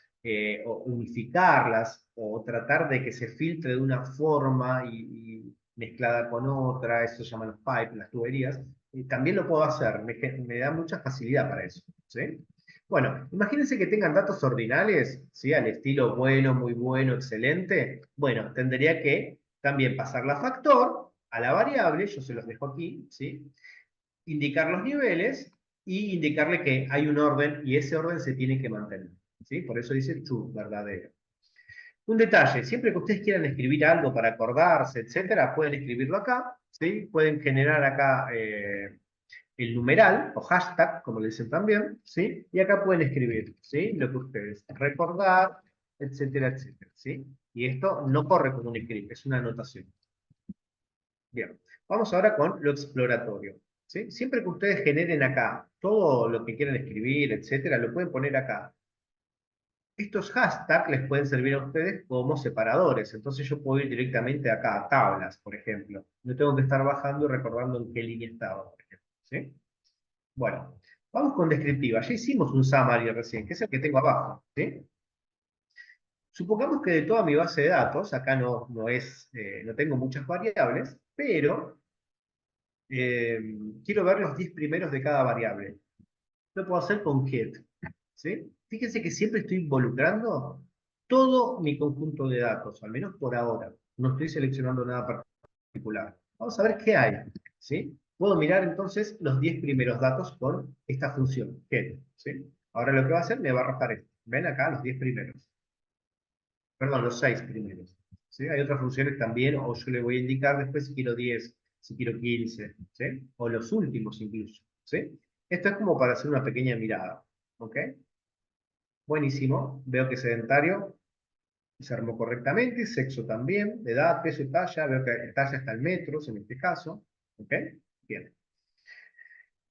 o unificarlas, o tratar de que se filtre de una forma y mezclada con otra, eso se llaman los pipes, las tuberías, también lo puedo hacer, me da mucha facilidad para eso. ¿Sí? Bueno, imagínense que tengan datos ordinales, ¿sí? Al estilo bueno, muy bueno, excelente. Bueno, tendría que también pasarla a factor, a la variable, yo se los dejo aquí, ¿sí? Indicar los niveles y indicarle que hay un orden y ese orden se tiene que mantener, ¿sí? Por eso dice true, verdadero. Un detalle, siempre que ustedes quieran escribir algo para acordarse, etcétera, pueden escribirlo acá, ¿sí? Pueden generar acá el numeral o hashtag, como le dicen también, ¿sí? Y acá pueden escribir, ¿sí? Lo que ustedes recordar, etcétera, etcétera, ¿sí? Y esto no corre como un script, es una anotación. Bien, vamos ahora con lo exploratorio, ¿sí? Siempre que ustedes generen acá todo lo que quieran escribir, etcétera, lo pueden poner acá. Estos hashtags les pueden servir a ustedes como separadores, entonces yo puedo ir directamente acá a tablas, por ejemplo. No tengo que estar bajando y recordando en qué línea estaba, por ejemplo, ¿sí? Bueno, vamos con descriptiva. Ya hicimos un summary recién, que es el que tengo abajo, ¿sí? Supongamos que de toda mi base de datos, acá no tengo muchas variables, pero eh, quiero ver los 10 primeros de cada variable. Lo puedo hacer con get, ¿sí? Fíjense que siempre estoy involucrando todo mi conjunto de datos, al menos por ahora. No estoy seleccionando nada particular. Vamos a ver qué hay, ¿sí? Puedo mirar entonces los 10 primeros datos con esta función, get, ¿sí? Ahora lo que va a hacer, me va a arrojar esto. Ven acá los 10 primeros. Perdón, los 6 primeros. ¿Sí? Hay otras funciones también, o yo le voy a indicar después si quiero 10, si quiero 15, ¿sí? O los últimos incluso, ¿sí? Esto es como para hacer una pequeña mirada, ¿ok? Buenísimo, veo que sedentario se armó correctamente, sexo también, edad, peso y talla, veo que talla está en metros en este caso, ¿ok? Bien.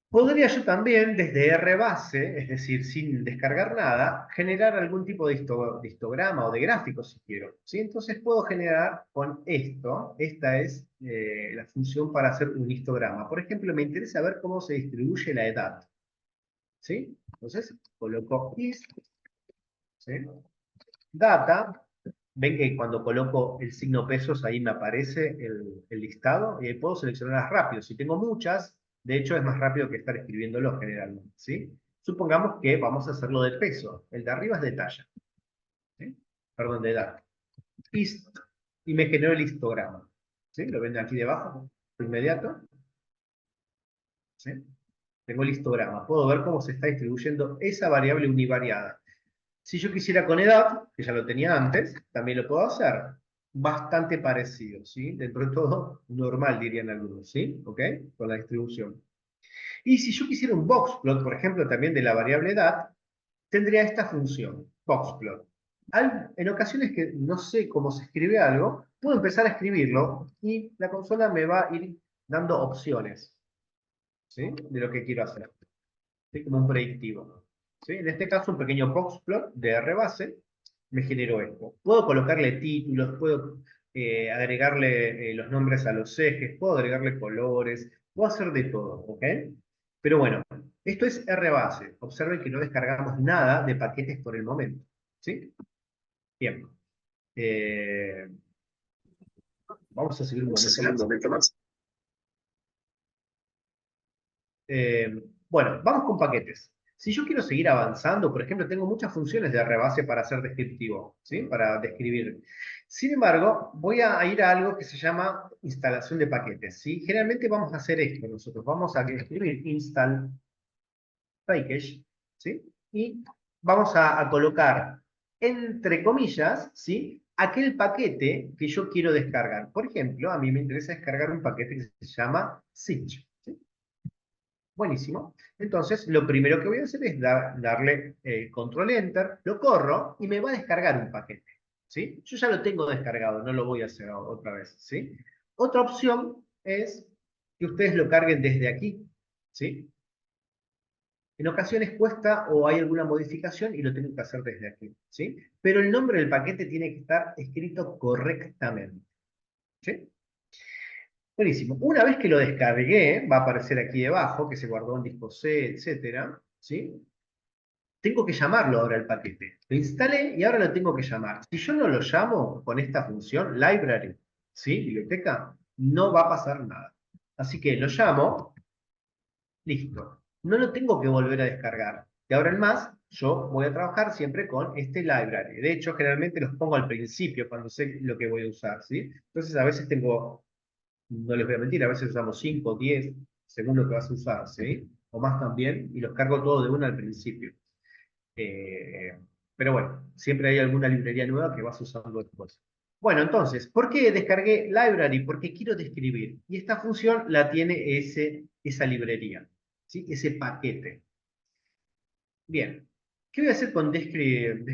Podría yo también, desde RBase, es decir, sin descargar nada, generar algún tipo de histograma o de gráfico si quiero, ¿sí? Entonces puedo generar con esto, esta es la función para hacer un histograma. Por ejemplo, me interesa ver cómo se distribuye la edad, ¿sí? Entonces coloco is, ¿sí? Data. Ven que cuando coloco el signo pesos ahí me aparece el listado y ahí puedo seleccionarlas rápido. Si tengo muchas, de hecho es más rápido que estar escribiéndolo generalmente, ¿sí? Supongamos que vamos a hacerlo de peso. El de arriba es de talla, ¿sí? Perdón, de edad. Hist, y me generó el histograma, ¿sí? Lo ven aquí debajo, de inmediato, ¿sí? Tengo el histograma. Puedo ver cómo se está distribuyendo esa variable univariada. Si yo quisiera con edad, que ya lo tenía antes, también lo puedo hacer. Bastante parecido, ¿sí? Dentro de todo, normal dirían algunos, ¿sí? ¿Ok? Con la distribución. Y si yo quisiera un boxplot, por ejemplo, también de la variable edad, tendría esta función, boxplot. En ocasiones que no sé cómo se escribe algo, puedo empezar a escribirlo y la consola me va a ir dando opciones, ¿sí? De lo que quiero hacer, ¿sí? Como un predictivo. ¿Sí? En este caso, un pequeño boxplot de rbase me generó esto. Puedo colocarle títulos, puedo agregarle los nombres a los ejes, puedo agregarle colores, puedo hacer de todo, ¿ok? Pero bueno, esto es rbase. Observen que no descargamos nada de paquetes por el momento, ¿sí? Bien. Eh, vamos a seguir un momento más. Bueno, vamos con paquetes. Si yo quiero seguir avanzando, por ejemplo, tengo muchas funciones de rebase para ser descriptivo, ¿sí? Para describir. Sin embargo, voy a ir a algo que se llama instalación de paquetes, ¿sí? Generalmente vamos a hacer esto nosotros. Vamos a escribir install package, ¿sí? Y vamos a colocar, entre comillas, ¿sí? Aquel paquete que yo quiero descargar. Por ejemplo, a mí me interesa descargar un paquete que se llama zip, ¿sí? Buenísimo. Entonces, lo primero que voy a hacer es darle control enter, lo corro y me va a descargar un paquete. ¿Sí? Yo ya lo tengo descargado, no lo voy a hacer otra vez. ¿Sí? Otra opción es que ustedes lo carguen desde aquí. ¿Sí? En ocasiones cuesta o hay alguna modificación y lo tengo que hacer desde aquí. ¿Sí? Pero el nombre del paquete tiene que estar escrito correctamente. ¿Sí? Buenísimo. Una vez que lo descargué, va a aparecer aquí debajo, que se guardó en disco C, etcétera, ¿sí? Tengo que llamarlo ahora el paquete. Lo instalé y ahora lo tengo que llamar. Si yo no lo llamo con esta función, library, ¿sí? Biblioteca, no va a pasar nada. Así que lo llamo, listo. No lo tengo que volver a descargar. De ahora en más, yo voy a trabajar siempre con este library. De hecho, generalmente los pongo al principio cuando sé lo que voy a usar, ¿sí? Entonces, a veces tengo, no les voy a mentir, a veces usamos 5, 10, según lo que vas a usar, ¿sí? O más también, y los cargo todo de una al principio. Eh, pero bueno, siempre hay alguna librería nueva que vas usando después. Bueno, entonces, ¿por qué descargué library? Porque quiero describir. Y esta función la tiene esa librería, ¿sí? Ese paquete. Bien, ¿qué voy a hacer con describe?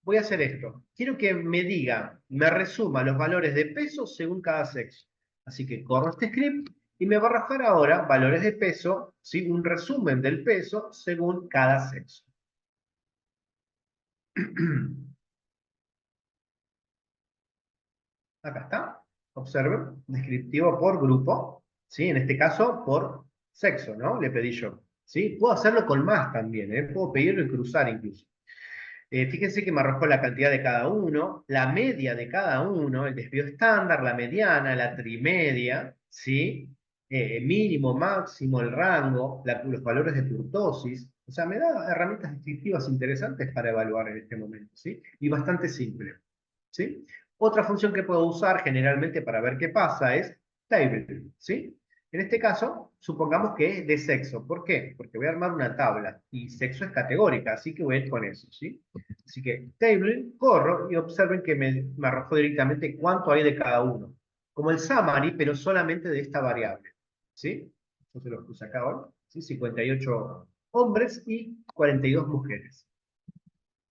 Voy a hacer esto. Quiero que me diga, me resuma los valores de peso según cada sexo. Así que corro este script y me va a arrojar ahora valores de peso, ¿sí? Un resumen del peso según cada sexo. Acá está. Observen, descriptivo por grupo, ¿sí? En este caso, por sexo, ¿no? Le pedí yo, ¿sí? Puedo hacerlo con más también, ¿eh? Puedo pedirlo y cruzar incluso. Fíjense que me arrojó la cantidad de cada uno, la media de cada uno, el desvío estándar, la mediana, la trimedia, ¿sí? Mínimo, máximo, el rango, los valores de kurtosis. O sea, me da herramientas descriptivas interesantes para evaluar en este momento, ¿sí? Y bastante simple, ¿sí? Otra función que puedo usar generalmente para ver qué pasa es table, ¿sí? En este caso, supongamos que es de sexo. ¿Por qué? Porque voy a armar una tabla y sexo es categórica, así que voy a ir con eso, ¿sí? Así que table, corro y observen que me arrojó directamente cuánto hay de cada uno. Como el summary, pero solamente de esta variable, ¿sí? Yo se lo puse acá ahora, ¿sí? 58 hombres y 42 mujeres.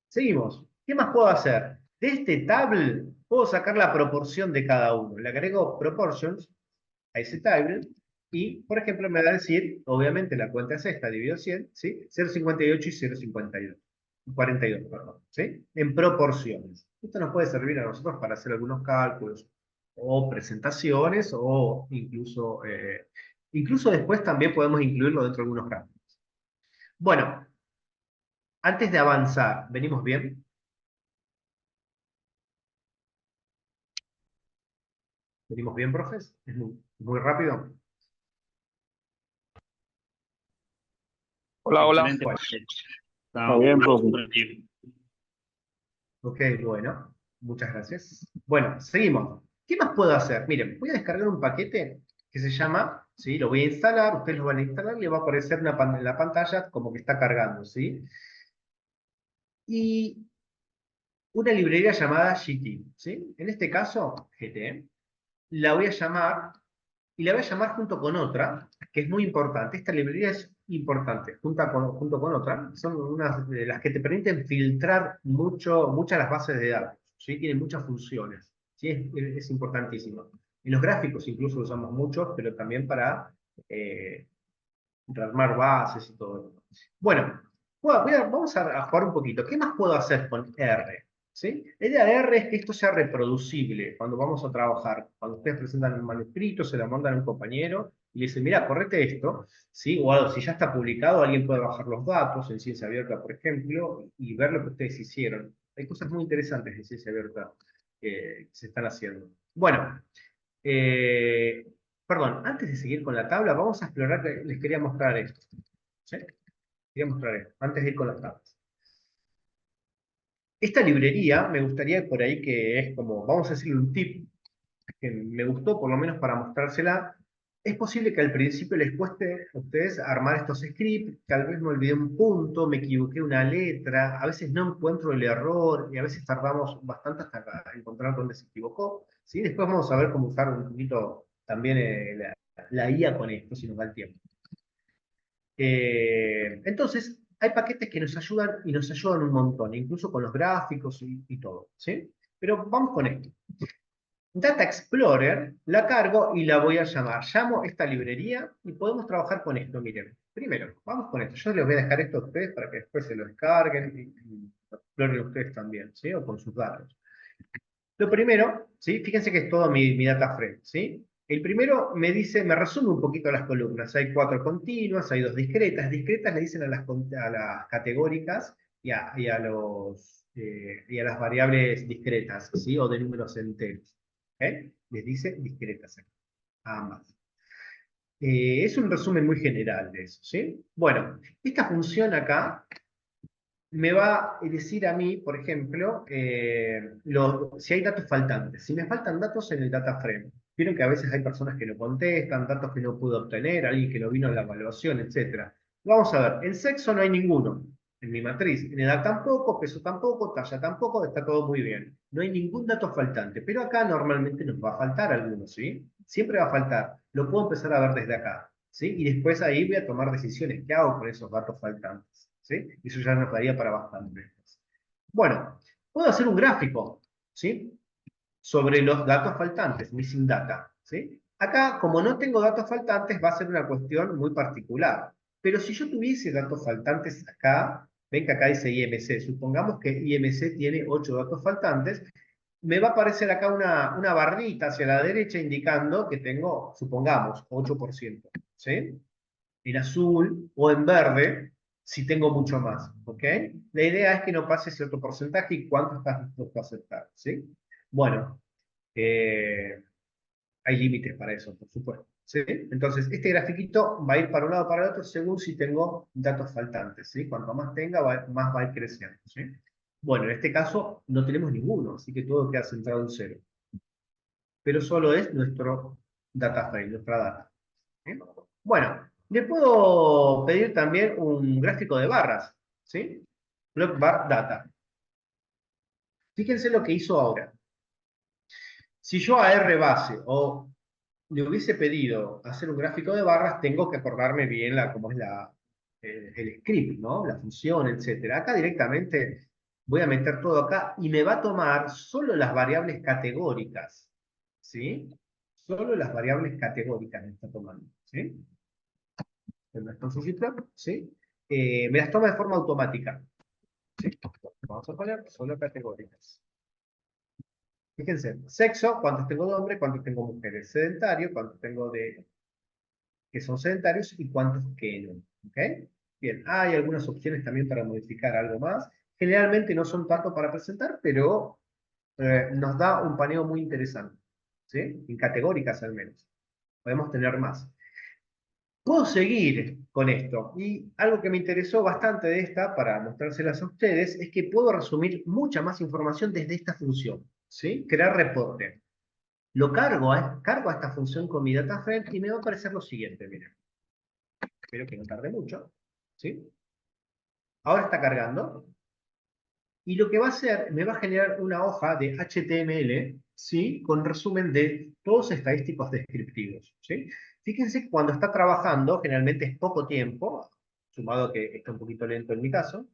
Seguimos. ¿Qué más puedo hacer? De este table puedo sacar la proporción de cada uno. Le agrego proportions a ese table y, por ejemplo, me va a decir, obviamente la cuenta es esta, dividido 100, ¿sí? 0,58 y 0,52. 42, perdón, ¿sí? En proporciones. Esto nos puede servir a nosotros para hacer algunos cálculos o presentaciones o incluso después también podemos incluirlo dentro de algunos gráficos. Bueno, antes de avanzar, ¿venimos bien? ¿Venimos bien, profes? ¿Es muy rápido? Hola, hola. Excelente, Bueno, profe. Está Está bien, profe. súper bien. ok, bueno, muchas gracias. Bueno, seguimos. ¿Qué más puedo hacer? Miren, voy a descargar un paquete que se llama, ¿sí? Lo voy a instalar, ustedes lo van a instalar, le va a aparecer en la pantalla como que está cargando, ¿sí? Y una librería llamada GT, ¿sí? En este caso, GT, la voy a llamar y la voy a llamar junto con otra, que es muy importante. Esta librería es importante, junto con otra. Son unas de las que te permiten filtrar muchas las bases de datos. ¿Sí? Tienen muchas funciones. ¿Sí? Es importantísimo. En los gráficos incluso lo usamos mucho, pero también para armar bases y todo. Bueno, vamos a jugar un poquito. ¿Qué más puedo hacer con R? ¿Sí? La idea de R es que esto sea reproducible cuando vamos a trabajar. Cuando ustedes presentan un manuscrito, se lo mandan a un compañero y le dicen, mira, correte esto, ¿sí? O algo, si ya está publicado, alguien puede bajar los datos en Ciencia Abierta, por ejemplo, y ver lo que ustedes hicieron. Hay cosas muy interesantes en Ciencia Abierta que se están haciendo. Bueno, eh, perdón, antes de seguir con la tabla, vamos a explorar, les quería mostrar esto. ¿Sí? Quería mostrar esto, antes de ir con las tablas. Esta librería, me gustaría por ahí que es como, vamos a decirle un tip, que me gustó por lo menos para mostrársela. Es posible que al principio les cueste a ustedes armar estos scripts, tal vez me olvidé un punto, me equivoqué una letra, a veces no encuentro el error y a veces tardamos bastante hasta encontrar dónde se equivocó. ¿Sí? Después vamos a ver cómo usar un poquito también la IA con esto, si nos da el tiempo. Entonces, hay paquetes que nos ayudan y nos ayudan un montón, incluso con los gráficos y todo. ¿Sí? Pero vamos con esto. Data Explorer, la cargo y la voy a llamar. Llamo esta librería y podemos trabajar con esto. Miren, primero, vamos con esto. Yo les voy a dejar esto a ustedes para que después se lo descarguen y lo exploren ustedes también, ¿sí? O con sus datos. Lo primero, ¿sí? Fíjense que es todo mi data frame, ¿sí? El primero me dice, me resume un poquito las columnas. Hay 4 continuas, hay 2 discretas. Discretas le dicen a las categóricas y a las variables discretas, ¿sí? O de números enteros. ¿Ok? Les dice discretas aquí, a ambas. Es un resumen muy general de eso, ¿sí? Bueno, esta función acá me va a decir a mí, por ejemplo, si hay datos faltantes. Si me faltan datos en el data frame, vieron que a veces hay personas que no contestan, datos que no pude obtener, alguien que no vino a la evaluación, etc. Vamos a ver, en sexo no hay ninguno, en mi matriz, en edad tampoco, peso tampoco, talla tampoco, está todo muy bien. No hay ningún dato faltante, pero acá normalmente nos va a faltar alguno, ¿sí? Siempre va a faltar. Lo puedo empezar a ver desde acá, ¿sí? Y después ahí voy a tomar decisiones. ¿Qué hago con esos datos faltantes? ¿Sí? Y eso ya nos daría para bastante. Bueno, puedo hacer un gráfico, ¿sí? Sobre los datos faltantes, missing data, ¿sí? Acá, como no tengo datos faltantes, va a ser una cuestión muy particular. Pero si yo tuviese datos faltantes acá, ven que acá dice IMC, supongamos que IMC tiene 8 datos faltantes, me va a aparecer acá una barrita hacia la derecha indicando que tengo, supongamos, 8%, ¿sí? En azul o en verde si tengo mucho más, ¿ok? La idea es que no pase cierto porcentaje y cuánto estás dispuesto a aceptar, ¿sí? Bueno, eh, hay límites para eso, por supuesto, ¿sí? Entonces, este grafiquito va a ir para un lado o para el otro según si tengo datos faltantes, ¿sí? Cuanto más tenga, más va a ir creciendo, ¿sí? Bueno, en este caso no tenemos ninguno, así que todo queda centrado en cero. Pero solo es nuestro data frame, nuestra data. ¿Sí? Bueno, le puedo pedir también un gráfico de barras, ¿sí? Block bar data. Fíjense lo que hizo ahora. Si yo a R base o le hubiese pedido hacer un gráfico de barras, tengo que acordarme bien cómo es el script, ¿no? La función, etcétera. Acá directamente voy a meter todo acá y me va a tomar solo las variables categóricas, ¿sí? Solo las variables categóricas me está tomando, ¿sí? En nuestro registro, ¿sí? Me las toma de forma automática, ¿sí? Vamos a poner solo categóricas. Fíjense, sexo, cuántos tengo de hombres, cuántos tengo mujeres, sedentario, cuántos tengo de que son sedentarios y cuántos que no. ¿Ok? Bien, hay algunas opciones también para modificar algo más. Generalmente no son tanto para presentar, pero nos da un paneo muy interesante. ¿Sí? En categóricas al menos. Podemos tener más. Puedo seguir con esto. Y algo que me interesó bastante de esta, para mostrárselas a ustedes, es que puedo resumir mucha más información desde esta función. ¿Sí? Crear reporte. Cargo a esta función con mi data frame y me va a aparecer lo siguiente, miren. Espero que no tarde mucho. ¿Sí? Ahora está cargando. Y lo que va a hacer, me va a generar una hoja de HTML, ¿sí? Con resumen de todos estadísticos descriptivos, ¿sí? Fíjense que cuando está trabajando, generalmente es poco tiempo, sumado a que está un poquito lento en mi caso,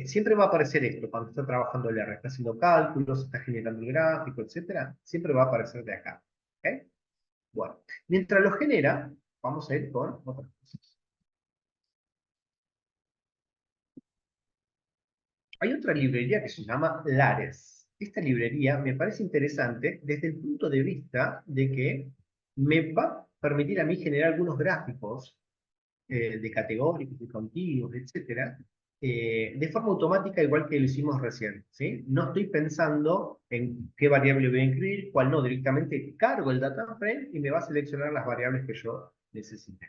siempre va a aparecer esto, cuando está trabajando el R, está haciendo cálculos, está generando el gráfico, etcétera, siempre va a aparecer de acá, ¿ok? Bueno, mientras lo genera, vamos a ir con otras cosas. Hay otra librería que se llama Lares. Esta librería me parece interesante desde el punto de vista de que me va a permitir a mí generar algunos gráficos de categóricos, de continuos, etcétera, de forma automática, igual que lo hicimos recién, ¿sí? No estoy pensando en qué variable voy a incluir, cuál no, directamente cargo el data frame y me va a seleccionar las variables que yo necesite,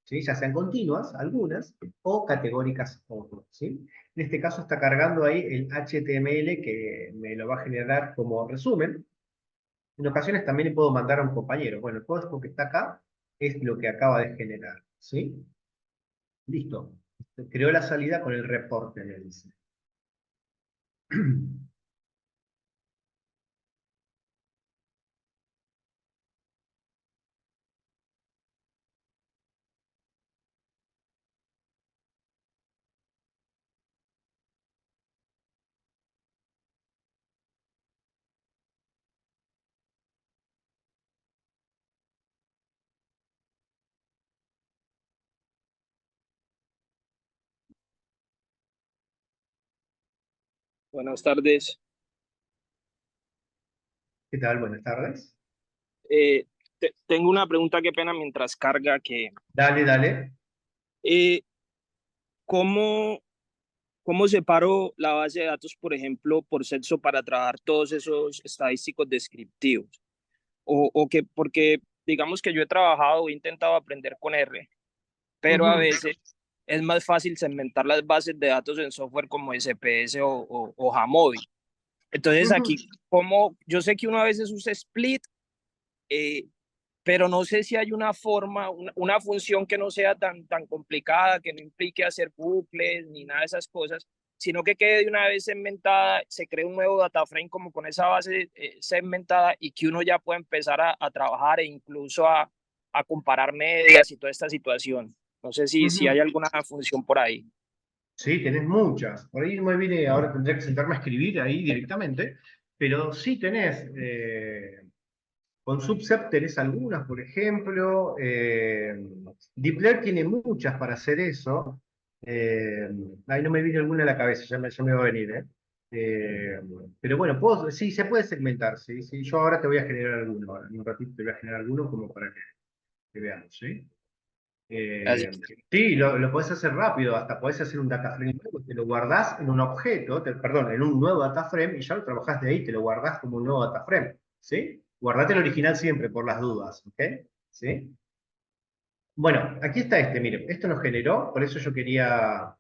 ¿sí? Ya sean continuas, algunas, o categóricas, otras, ¿sí? En este caso está cargando ahí el HTML que me lo va a generar como resumen. En ocasiones también le puedo mandar a un compañero. Bueno, el código que está acá es lo que acaba de generar, ¿sí? Listo. Creó la salida con el reporte, me dice. Buenas tardes. ¿Qué tal? Buenas tardes. Eh, Tengo una pregunta, qué pena mientras carga, Dale, dale. eh, ¿cómo, cómo separo la base de datos, por ejemplo, por sexo para trabajar todos esos estadísticos descriptivos? Porque digamos que yo he trabajado, he intentado aprender con R, pero a Ujú, veces es más fácil segmentar las bases de datos en software como SPS o Jamovi. Entonces ujú. aquí, como yo sé que uno a veces usa Split, eh, pero no sé si hay una forma, una función que no sea tan complicada, que no implique hacer bucles ni nada de esas cosas, sino que quede de una vez segmentada, se cree un nuevo data frame como con esa base segmentada y que uno ya pueda empezar a trabajar e incluso a comparar medias y toda esta situación. No sé si hay Ujú. alguna función por ahí. Sí, tenés muchas. Por ahí no me viene, ahora tendría que sentarme a escribir ahí directamente, pero sí tenés. Con Subset tenés algunas, por ejemplo. Dipler tiene muchas para hacer eso. Eh, Ahí no me viene alguna a la cabeza, ya me va a venir, ¿eh? Eh, pero bueno, sí, se puede segmentar, ¿sí? Sí, yo ahora te voy a generar alguno, en un ratito te voy a generar alguno como para que veamos, ¿sí? Así. Eh, sí, lo podés hacer rápido, hasta podés hacer un data frame nuevo, te lo guardás en un objeto, perdón, en un nuevo data frame y ya lo trabajás de ahí, te lo guardás como un nuevo data frame, ¿sí? Guardate el original siempre por las dudas, ¿ok? ¿Sí? Bueno, aquí está este, miren, esto nos generó, por eso yo quería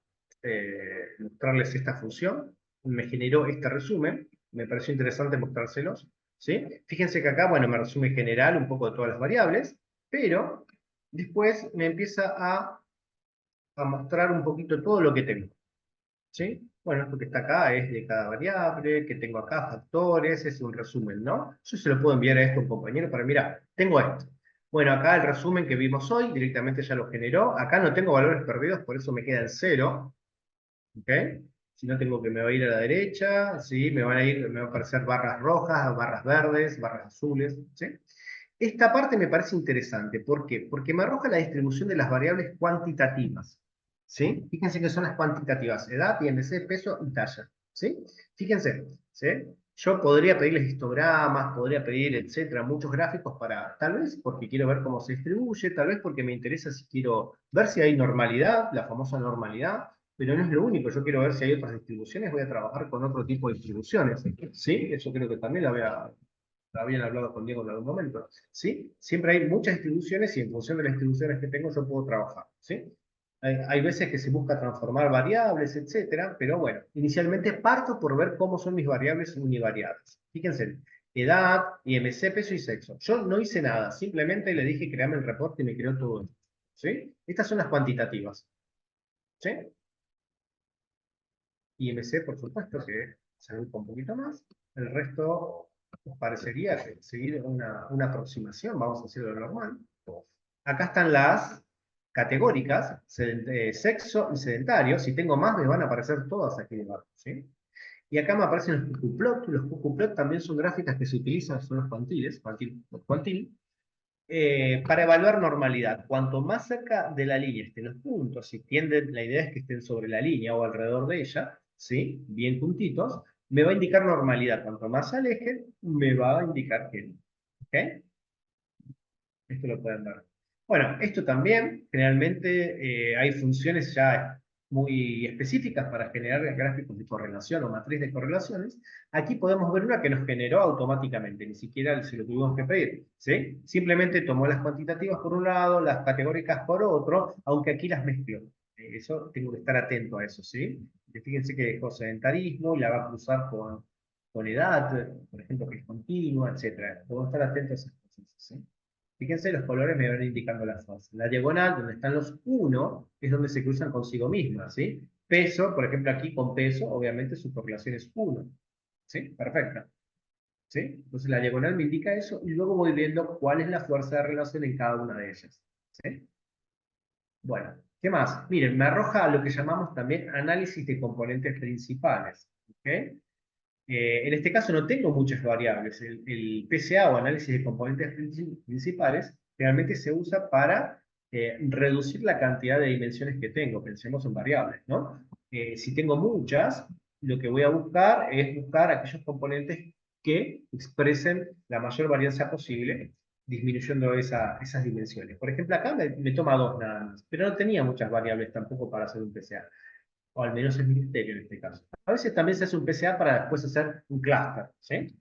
mostrarles esta función, me generó este resumen, me pareció interesante mostrárselos, ¿sí? Fíjense que acá, bueno, me resume general un poco de todas las variables, pero después me empieza a mostrar un poquito todo lo que tengo, ¿sí? Bueno, esto que está acá es de cada variable, que tengo acá factores, es un resumen, ¿no? Yo se lo puedo enviar a esto a un compañero para, mira, tengo esto. Bueno, acá el resumen que vimos hoy, directamente ya lo generó. Acá no tengo valores perdidos, por eso me queda el cero, ¿ok? Si no tengo que me va a ir a la derecha, ¿sí? Me van a aparecer barras rojas, barras verdes, barras azules, ¿sí? Esta parte me parece interesante. ¿Por qué? Porque me arroja la distribución de las variables cuantitativas. ¿Sí? Fíjense que son las cuantitativas: edad, IMC, peso y talla. ¿Sí? Fíjense, ¿sí? Yo podría pedirles histogramas, podría pedir, etcétera, muchos gráficos para, tal vez porque quiero ver cómo se distribuye, tal vez porque me interesa si quiero ver si hay normalidad, la famosa normalidad, pero no es lo único. Yo quiero ver si hay otras distribuciones, voy a trabajar con otro tipo de distribuciones. ¿Sí? Eso creo que también la habían hablado con Diego en algún momento, ¿sí? Siempre hay muchas distribuciones y en función de las distribuciones que tengo yo puedo trabajar, ¿sí? Hay veces que se busca transformar variables, etcétera, pero bueno, inicialmente parto por ver cómo son mis variables univariadas. Fíjense, edad, IMC, peso y sexo. Yo no hice nada, simplemente le dije créame el reporte y me creó todo esto, ¿sí? Estas son las cuantitativas, ¿sí? IMC, por supuesto, que se agrupa un poquito más. El resto ¿Os parecería seguir una aproximación? Vamos a hacerlo normal. Acá están las categóricas, sexo y sedentario. Si tengo más, me van a aparecer todas aquí debajo, ¿sí? Y acá me aparecen los cucuplot. Los cucuplot también son gráficas que se utilizan, son los cuantiles, cuantil, para evaluar normalidad. Cuanto más cerca de la línea estén los puntos, si tienden, la idea es que estén sobre la línea o alrededor de ella, ¿sí? Bien juntitos, me va a indicar normalidad. Cuanto más se alejen, me va a indicar que no. ¿Ok? Esto lo pueden ver. Bueno, esto también, generalmente hay funciones ya muy específicas para generar gráficos de correlación o matriz de correlaciones. Aquí podemos ver una que nos generó automáticamente, ni siquiera se lo tuvimos que pedir, ¿sí? Simplemente tomó las cuantitativas por un lado, las categóricas por otro, aunque aquí las mezcló. Eso tengo que estar atento a eso, ¿sí? Y fíjense que dejó sedentarismo y la va a cruzar con edad, por ejemplo, que es continua, etc. Debo estar atento a esas cosas, ¿sí? Fíjense, los colores me van indicando las fases. La diagonal, donde están los 1, es donde se cruzan consigo mismas, ¿sí? Peso, por ejemplo, aquí con peso, obviamente su correlación es 1, ¿sí? Perfecta, ¿sí? Entonces la diagonal me indica eso y luego voy viendo cuál es la fuerza de relación en cada una de ellas, ¿sí? Bueno, ¿qué más? Miren, me arroja lo que llamamos también análisis de componentes principales, ¿ok? En este caso no tengo muchas variables. El PCA o análisis de componentes principales realmente se usa para reducir la cantidad de dimensiones que tengo. Pensemos en variables, ¿no? Si tengo muchas, lo que voy a buscar es buscar aquellos componentes que expresen la mayor varianza posible, disminuyendo esas dimensiones. Por ejemplo, acá me toma 2 nada más, pero no tenía muchas variables tampoco para hacer un PCA, o al menos es mi criterio en este caso. A veces también se hace un PCA para después hacer un clúster, ¿sí?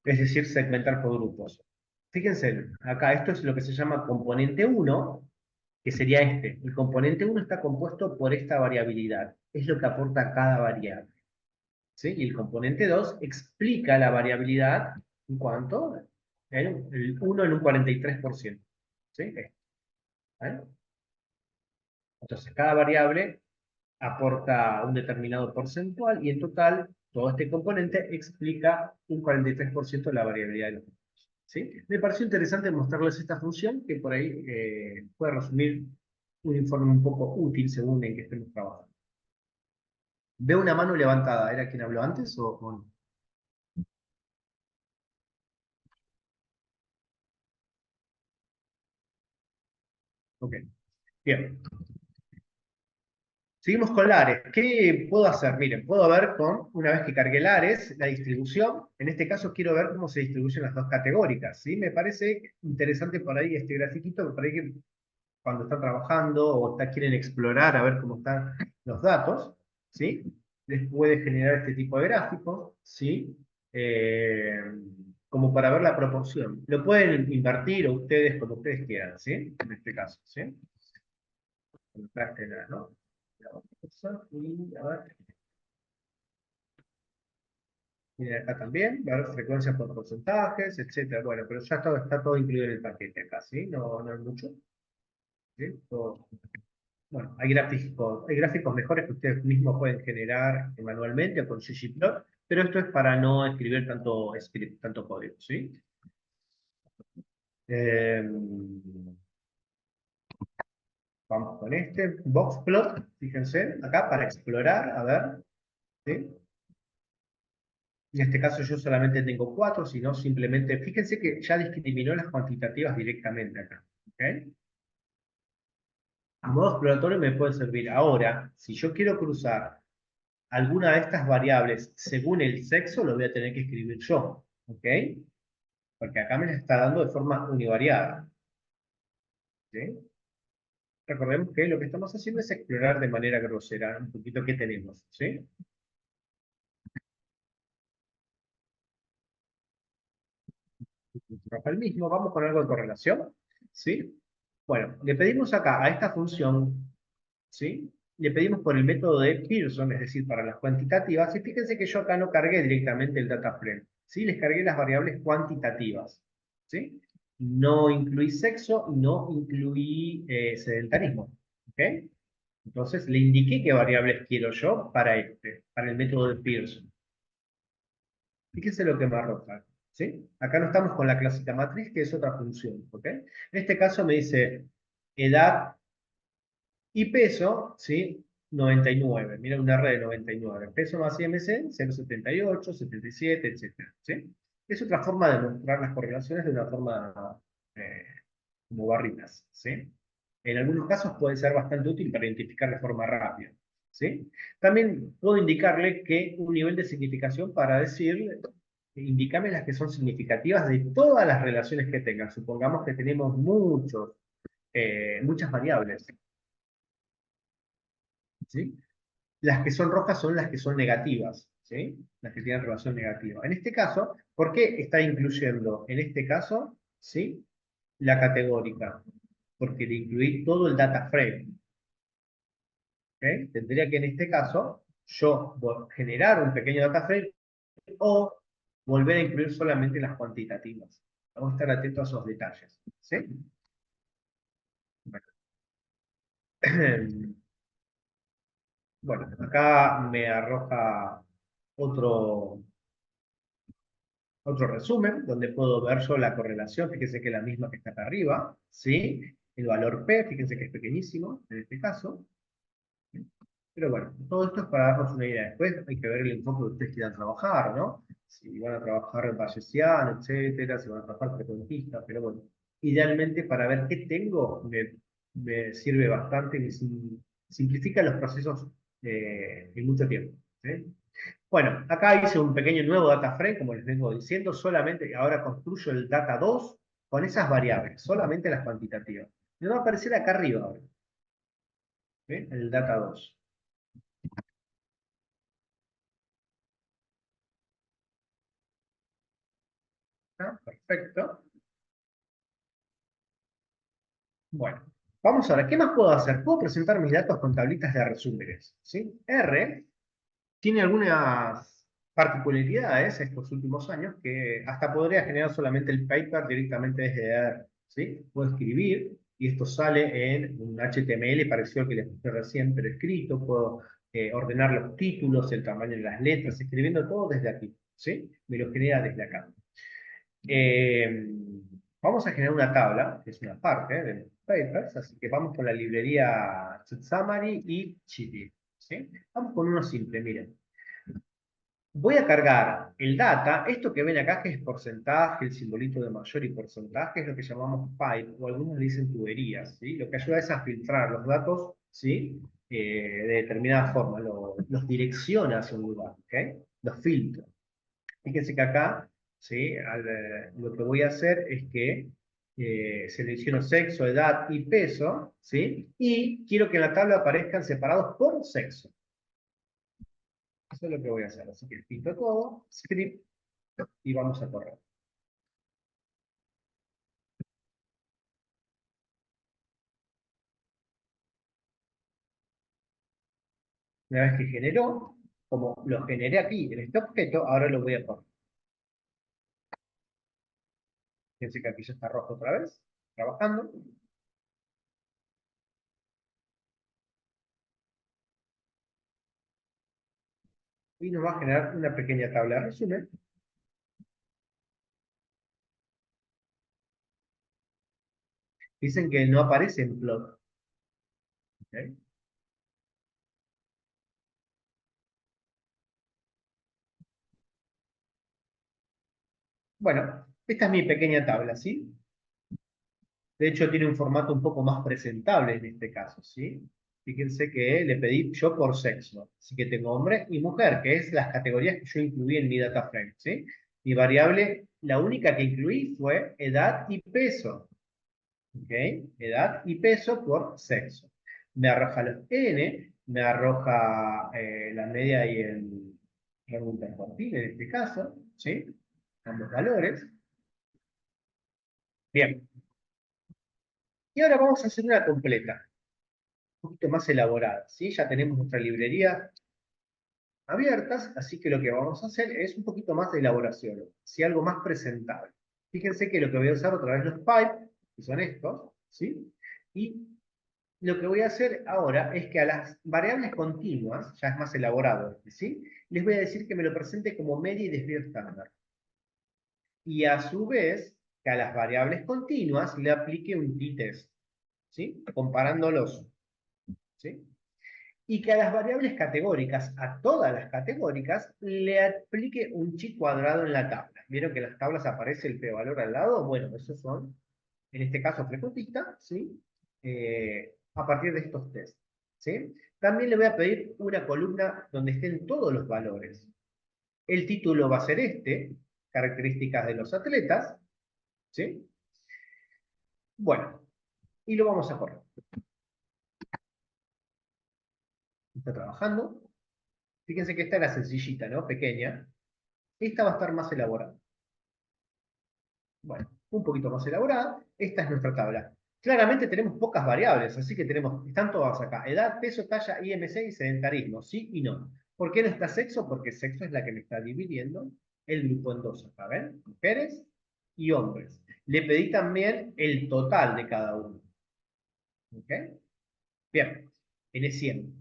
Es decir, segmentar por grupos. Fíjense, acá esto es lo que se llama componente 1, que sería este. El componente 1 está compuesto por esta variabilidad, es lo que aporta cada variable, ¿sí? Y el componente 2 explica la variabilidad en cuanto el 1 en un 43%, ¿sí? ¿Vale? Entonces, cada variable aporta un determinado porcentual y en total todo este componente explica un 43% de la variabilidad de los números, ¿sí? Me pareció interesante mostrarles esta función que por ahí puede resumir un informe un poco útil según en que estemos trabajando. Veo una mano levantada, ¿era quien habló antes o no? Ok, bien. Seguimos con Lares. ¿Qué puedo hacer? Miren, puedo ver una vez que cargué Lares, la distribución. En este caso quiero ver cómo se distribuyen las dos categóricas, ¿sí? Me parece interesante por ahí este grafiquito, por ahí que cuando están trabajando o quieren explorar a ver cómo están los datos, ¿sí? Les puede generar este tipo de gráficos, ¿sí? Eh, como para ver la proporción. Lo pueden invertir o ustedes como ustedes quieran, ¿sí? En este caso, ¿sí? ¿No? Y a ver, miren acá también, va a haber frecuencias por porcentajes, etcétera. Bueno, pero ya está todo incluido en el paquete acá, ¿sí? No, no hay mucho. ¿Sí? Bueno, hay gráficos mejores que ustedes mismos pueden generar manualmente o con ggplot, pero esto es para no escribir tanto script, tanto código, ¿sí? Eh, Vamos con este boxplot, fíjense, acá para explorar, a ver, ¿sí? En este caso yo solamente tengo 4, sino simplemente, fíjense que ya discriminó las cuantitativas directamente acá, ¿ok? A modo exploratorio me puede servir. Ahora, si yo quiero cruzar alguna de estas variables según el sexo, lo voy a tener que escribir yo, ¿ok? Porque acá me las está dando de forma univariada, ¿sí? Recordemos que lo que estamos haciendo es explorar de manera grosera un poquito qué tenemos, ¿sí? El mismo, vamos con algo de correlación, ¿sí? Bueno, le pedimos acá a esta función, ¿sí? Le pedimos por el método de Pearson, es decir, para las cuantitativas, y fíjense que yo acá no cargué directamente el data frame, ¿sí? Les cargué las variables cuantitativas, ¿sí? No incluí sexo, no incluí sedentarismo, ¿ok? Entonces le indiqué qué variables quiero yo para para el método de Pearson. Fíjense lo que me arroja, ¿sí? Acá no estamos con la clásica matriz, que es otra función, ¿ok? En este caso me dice edad y peso, ¿sí? 99, mira un R de 99. Peso más IMC, 0,78, 77, etcétera, ¿sí? Es otra forma de mostrar las correlaciones de una forma eh, como barritas, ¿sí? En algunos casos puede ser bastante útil para identificar de forma rápida, ¿sí? También puedo indicarle que un nivel de significación para decirle, indícame las que son significativas de todas las relaciones que tengan. Supongamos que tenemos muchas variables, ¿sí? Las que son rojas son las que son negativas, ¿sí? Las que tienen relación negativa. En este caso, ¿por qué está incluyendo, en este caso, ¿sí? La categórica? Porque le incluí todo el data frame, ¿ok? Tendría que en este caso yo generar un pequeño data frame o volver a incluir solamente las cuantitativas. Vamos a estar atentos a esos detalles, ¿sí? Bueno, bueno, acá me arroja otro, otro resumen, donde puedo ver yo la correlación, fíjense que es la misma que está acá arriba, ¿sí? El valor P, fíjense que es pequeñísimo, en este caso. Pero bueno, todo esto es para darnos una idea. Después hay que ver el enfoque que ustedes quieran trabajar, ¿no? Si van a trabajar en bayesiano, etcétera, si van a trabajar frecuentista, pero bueno. Idealmente, para ver qué tengo, me sirve bastante, simplifica los procesos en mucho tiempo, ¿sí? Bueno, acá hice un pequeño nuevo data frame, como les vengo diciendo, solamente ahora construyo el data 2 con esas variables, solamente las cuantitativas. Me va a aparecer acá arriba ahora, ¿sí? El data 2. ¿Está? Perfecto. Bueno, vamos a ver, ¿qué más puedo hacer? Puedo presentar mis datos con tablitas de resúmenes, ¿sí? R tiene algunas particularidades estos últimos años que hasta podría generar solamente el paper directamente desde R, ¿sí? Puedo escribir y esto sale en un HTML parecido al que les puse recién, pero escrito. Puedo ordenar los títulos, el tamaño de las letras, escribiendo todo desde aquí, ¿sí? Me lo genera desde acá. Eh, Vamos a generar una tabla, que es una parte de los papers, así que vamos con la librería Summary y Chibi, ¿sí? Vamos con uno simple, miren. Voy a cargar el data, esto que ven acá que es porcentaje, el simbolito de mayor y porcentaje, es lo que llamamos pipe, o algunos le dicen tuberías, ¿sí? Lo que ayuda es a filtrar los datos, ¿sí? De determinada forma, los direcciona hacia un lugar, ¿ok? Los filtra. Fíjense que acá, ¿sí? Lo que voy a hacer es que selecciono sexo, edad y peso, ¿sí? Y quiero que en la tabla aparezcan separados por sexo. Eso es lo que voy a hacer. Así que pinto todo, script, y vamos a correr. Una vez que generó, como lo generé aquí en este objeto, ahora lo voy a correr. Fíjense que aquí ya está rojo otra vez, trabajando. Y nos va a generar una pequeña tabla de resumen. Dicen que no aparece en plot. ¿Okay? Bueno, esta es mi pequeña tabla, ¿sí? De hecho, tiene un formato un poco más presentable en este caso, ¿sí? Fíjense que le pedí yo por sexo. Así que tengo hombre y mujer, que es las categorías que yo incluí en mi data frame, ¿sí? Mi variable, la única que incluí fue edad y peso, ¿ok? Edad y peso por sexo. Me arroja los N, me arroja la media y el rango intercuartil en este caso, ¿sí? Ambos valores. Bien. Y ahora vamos a hacer una completa, un poquito más elaborada, ¿sí? Ya tenemos nuestra librería abiertas, así que lo que vamos a hacer es un poquito más de elaboración, ¿sí? Algo más presentable. Fíjense que lo que voy a usar otra vez los pipes, que son estos, ¿sí? Y lo que voy a hacer ahora es que a las variables continuas, ya es más elaborado, ¿sí? Les voy a decir que me lo presente como media y desvío estándar. Y a su vez, que a las variables continuas le aplique un t-test, ¿sí? Comparándolos, ¿sí? Y que a las variables categóricas, a todas las categóricas, le aplique un chi cuadrado en la tabla. ¿Vieron que en las tablas aparece el p-valor al lado? Bueno, esos son, en este caso, frecuentistas, ¿sí? A partir de estos test, ¿sí? También le voy a pedir una columna donde estén todos los valores. El título va a ser este, características de los atletas, ¿sí? Bueno, y lo vamos a correr. Está trabajando. Fíjense que esta era sencillita, ¿no? Pequeña. Esta va a estar más elaborada. Bueno, un poquito más elaborada. Esta es nuestra tabla. Claramente tenemos pocas variables, así que están todas acá. Edad, peso, talla, IMC y sedentarismo. Sí y no. ¿Por qué no está sexo? Porque sexo es la que me está dividiendo el grupo en dos acá, ¿ven? Mujeres y hombres. Le pedí también el total de cada uno. ¿Ok? Bien, N100.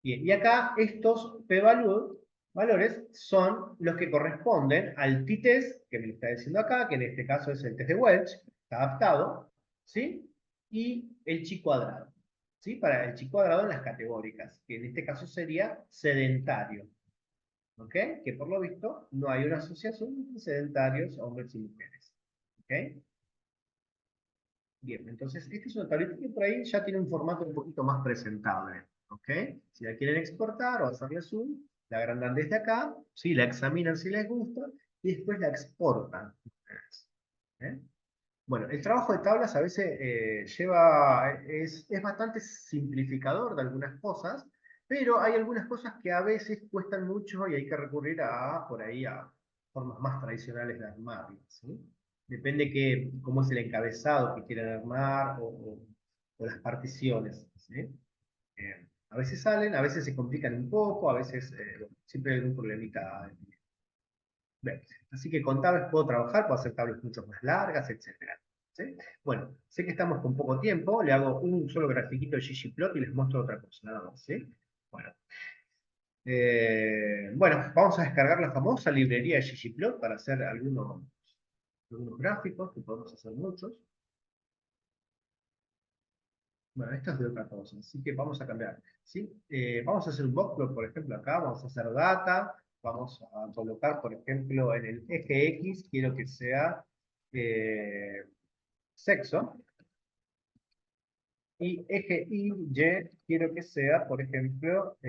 Bien, y acá estos valores son los que corresponden al t-test que me lo está diciendo acá, que en este caso es el test de Welch, está adaptado, ¿sí? Y el chi cuadrado, ¿sí? Para el chi cuadrado en las categóricas, que en este caso sería sedentario, ¿ok? Que por lo visto no hay una asociación entre sedentarios, hombres y mujeres, ¿ok? Bien, entonces esta es una tablita que por ahí ya tiene un formato un poquito más presentable, ¿ok? Si la quieren exportar o hacerle zoom, la agrandan desde acá, ¿sí? La examinan si les gusta y después la exportan ustedes, ¿eh? Bueno, el trabajo de tablas a veces es bastante simplificador de algunas cosas, pero hay algunas cosas que a veces cuestan mucho y hay que recurrir por ahí a formas más tradicionales de armarlas, ¿sí? Depende cómo es el encabezado que quieran armar o las particiones, ¿sí? A veces salen, a veces se complican un poco, a veces siempre hay algún problemita. Bien, así que con tablas puedo trabajar, puedo hacer tablas mucho más largas, etcétera, ¿sí? Bueno, sé que estamos con poco tiempo, le hago un solo grafiquito de ggplot y les muestro otra cosa, nada más, ¿sí? Bueno, bueno, vamos a descargar la famosa librería de ggplot para hacer algunos gráficos, que podemos hacer muchos. Bueno, esto es de otra cosa, así que vamos a cambiar, ¿sí? Vamos a hacer un boxplot, por ejemplo, acá, vamos a hacer data, vamos a colocar, por ejemplo, en el eje X, quiero que sea sexo, y eje Y, quiero que sea, por ejemplo,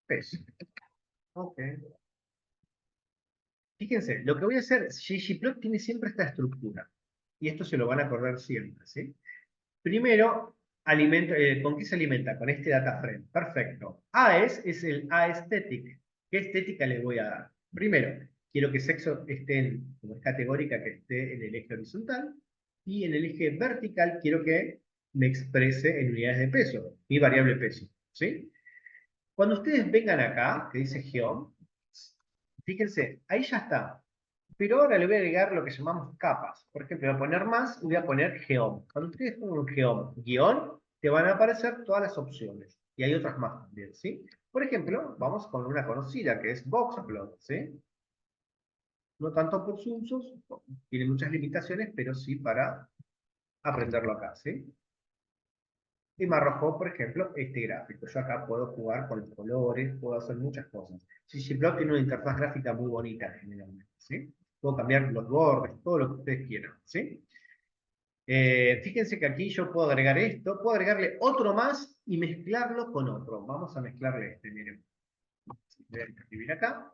peso. Ok. Fíjense, lo que voy a hacer, ggplot tiene siempre esta estructura, y esto se lo van a acordar siempre, ¿sí? Primero, ¿con qué se alimenta? Con este data frame. Perfecto. AES es el aesthetic. ¿Qué estética le voy a dar? Primero, quiero que sexo esté como es categórica, que esté en el eje horizontal. Y en el eje vertical quiero que me exprese en unidades de peso, mi variable peso. ¿Sí? Cuando ustedes vengan acá, que dice geom, fíjense, ahí ya está. Pero ahora le voy a agregar lo que llamamos capas. Por ejemplo, voy a poner más y voy a poner geom. Cuando ustedes pongan un geom guión, te van a aparecer todas las opciones. Y hay otras más también, ¿sí? Por ejemplo, vamos con una conocida que es boxplot, ¿sí? No tanto por sus usos, tiene muchas limitaciones, pero sí para aprenderlo acá, ¿sí? Y me arrojó, por ejemplo, este gráfico. Yo acá puedo jugar con los colores, puedo hacer muchas cosas. ggplot tiene una interfaz gráfica muy bonita generalmente, ¿sí? Puedo cambiar los bordes, todo lo que ustedes quieran, ¿sí? Fíjense que aquí yo puedo agregar esto, puedo agregarle otro más y mezclarlo con otro. Vamos a mezclarle este, miren. Voy a escribir acá.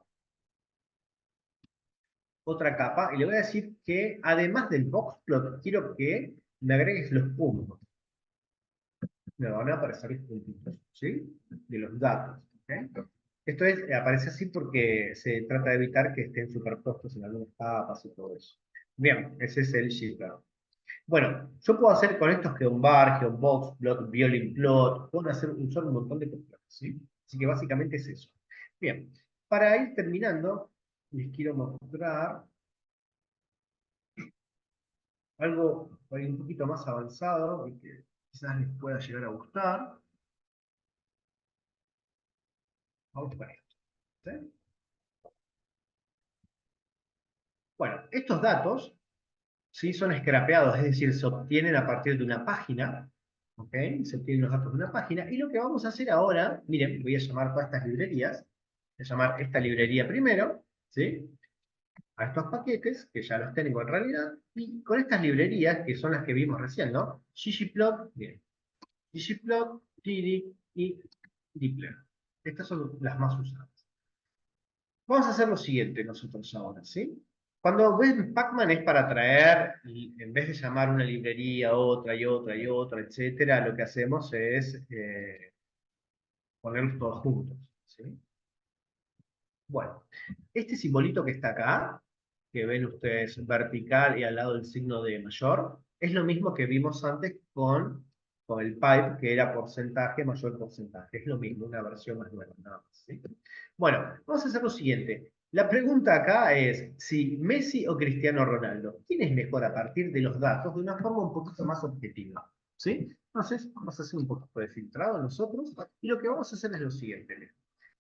Otra capa, y le voy a decir que además del boxplot, quiero que me agregues los puntos. Me van a aparecer los puntitos, ¿sí? De los datos, ¿ok? Esto aparece así porque se trata de evitar que estén superpuestos en algunas capas y todo eso. Bien, ese es el Gplot. Bueno, yo puedo hacer con estos geombar, geomboxplot, violinplot, puedo usar un montón de cosas, ¿sí? Así que básicamente es eso. Bien, para ir terminando, les quiero mostrar algo por ahí un poquito más avanzado y que quizás les pueda llegar a gustar. Vamos para esto. ¿Sí? Bueno, estos datos, ¿sí?, son scrapeados, es decir, se obtienen a partir de una página. ¿Ok? Se obtienen los datos de una página. Y lo que vamos a hacer ahora, miren, voy a llamar todas estas librerías. Voy a llamar esta librería primero, ¿sí?, a estos paquetes, que ya los tengo en realidad, y con estas librerías, que son las que vimos recién, ¿no? ggplot, bien, ggplot, td y dplyr. Estas son las más usadas. Vamos a hacer lo siguiente nosotros ahora, ¿sí? Cuando ves Pacman es para traer, y en vez de llamar una librería, otra y otra y otra, etcétera, lo que hacemos es ponerlos todos juntos, ¿sí? Bueno, este simbolito que está acá, que ven ustedes vertical y al lado del signo de mayor, es lo mismo que vimos antes con el pipe, que era porcentaje mayor porcentaje. Es lo mismo, una versión más nueva, nada más, ¿sí? Bueno, vamos a hacer lo siguiente. La pregunta acá es si Messi o Cristiano Ronaldo, ¿quién es mejor a partir de los datos de una forma un poquito más objetiva? ¿Sí? Entonces, vamos a hacer un poquito de filtrado nosotros y lo que vamos a hacer es lo siguiente.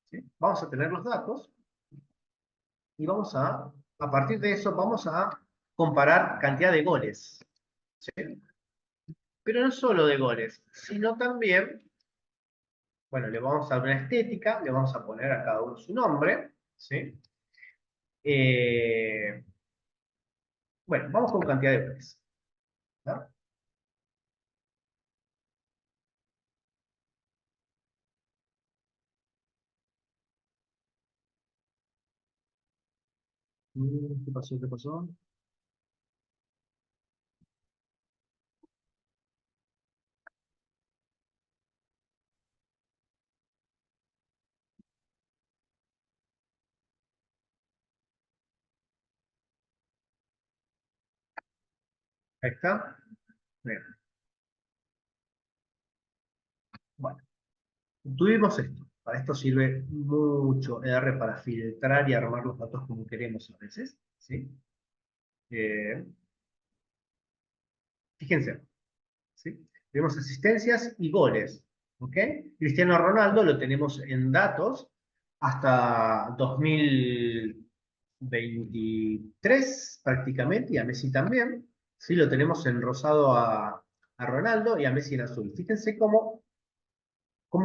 ¿Sí? Vamos a tener los datos y vamos a partir de eso, vamos a comparar cantidad de goles. ¿Sí? Pero no solo de goles, sino también, bueno, le vamos a dar una estética, le vamos a poner a cada uno su nombre. ¿Sí? Eh, bueno, vamos con cantidad de goles. ¿No? ¿Qué pasó? ¿Qué pasó? Ahí está. Bien. Bueno, tuvimos esto. Para esto sirve mucho R para filtrar y armar los datos como queremos a veces. ¿Sí? Eh, fíjense. ¿Sí? Tenemos asistencias y goles. ¿Ok? Cristiano Ronaldo lo tenemos en datos hasta 2023 prácticamente, y a Messi también. ¿Sí? Lo tenemos en rosado a Ronaldo y a Messi en azul. Fíjense cómo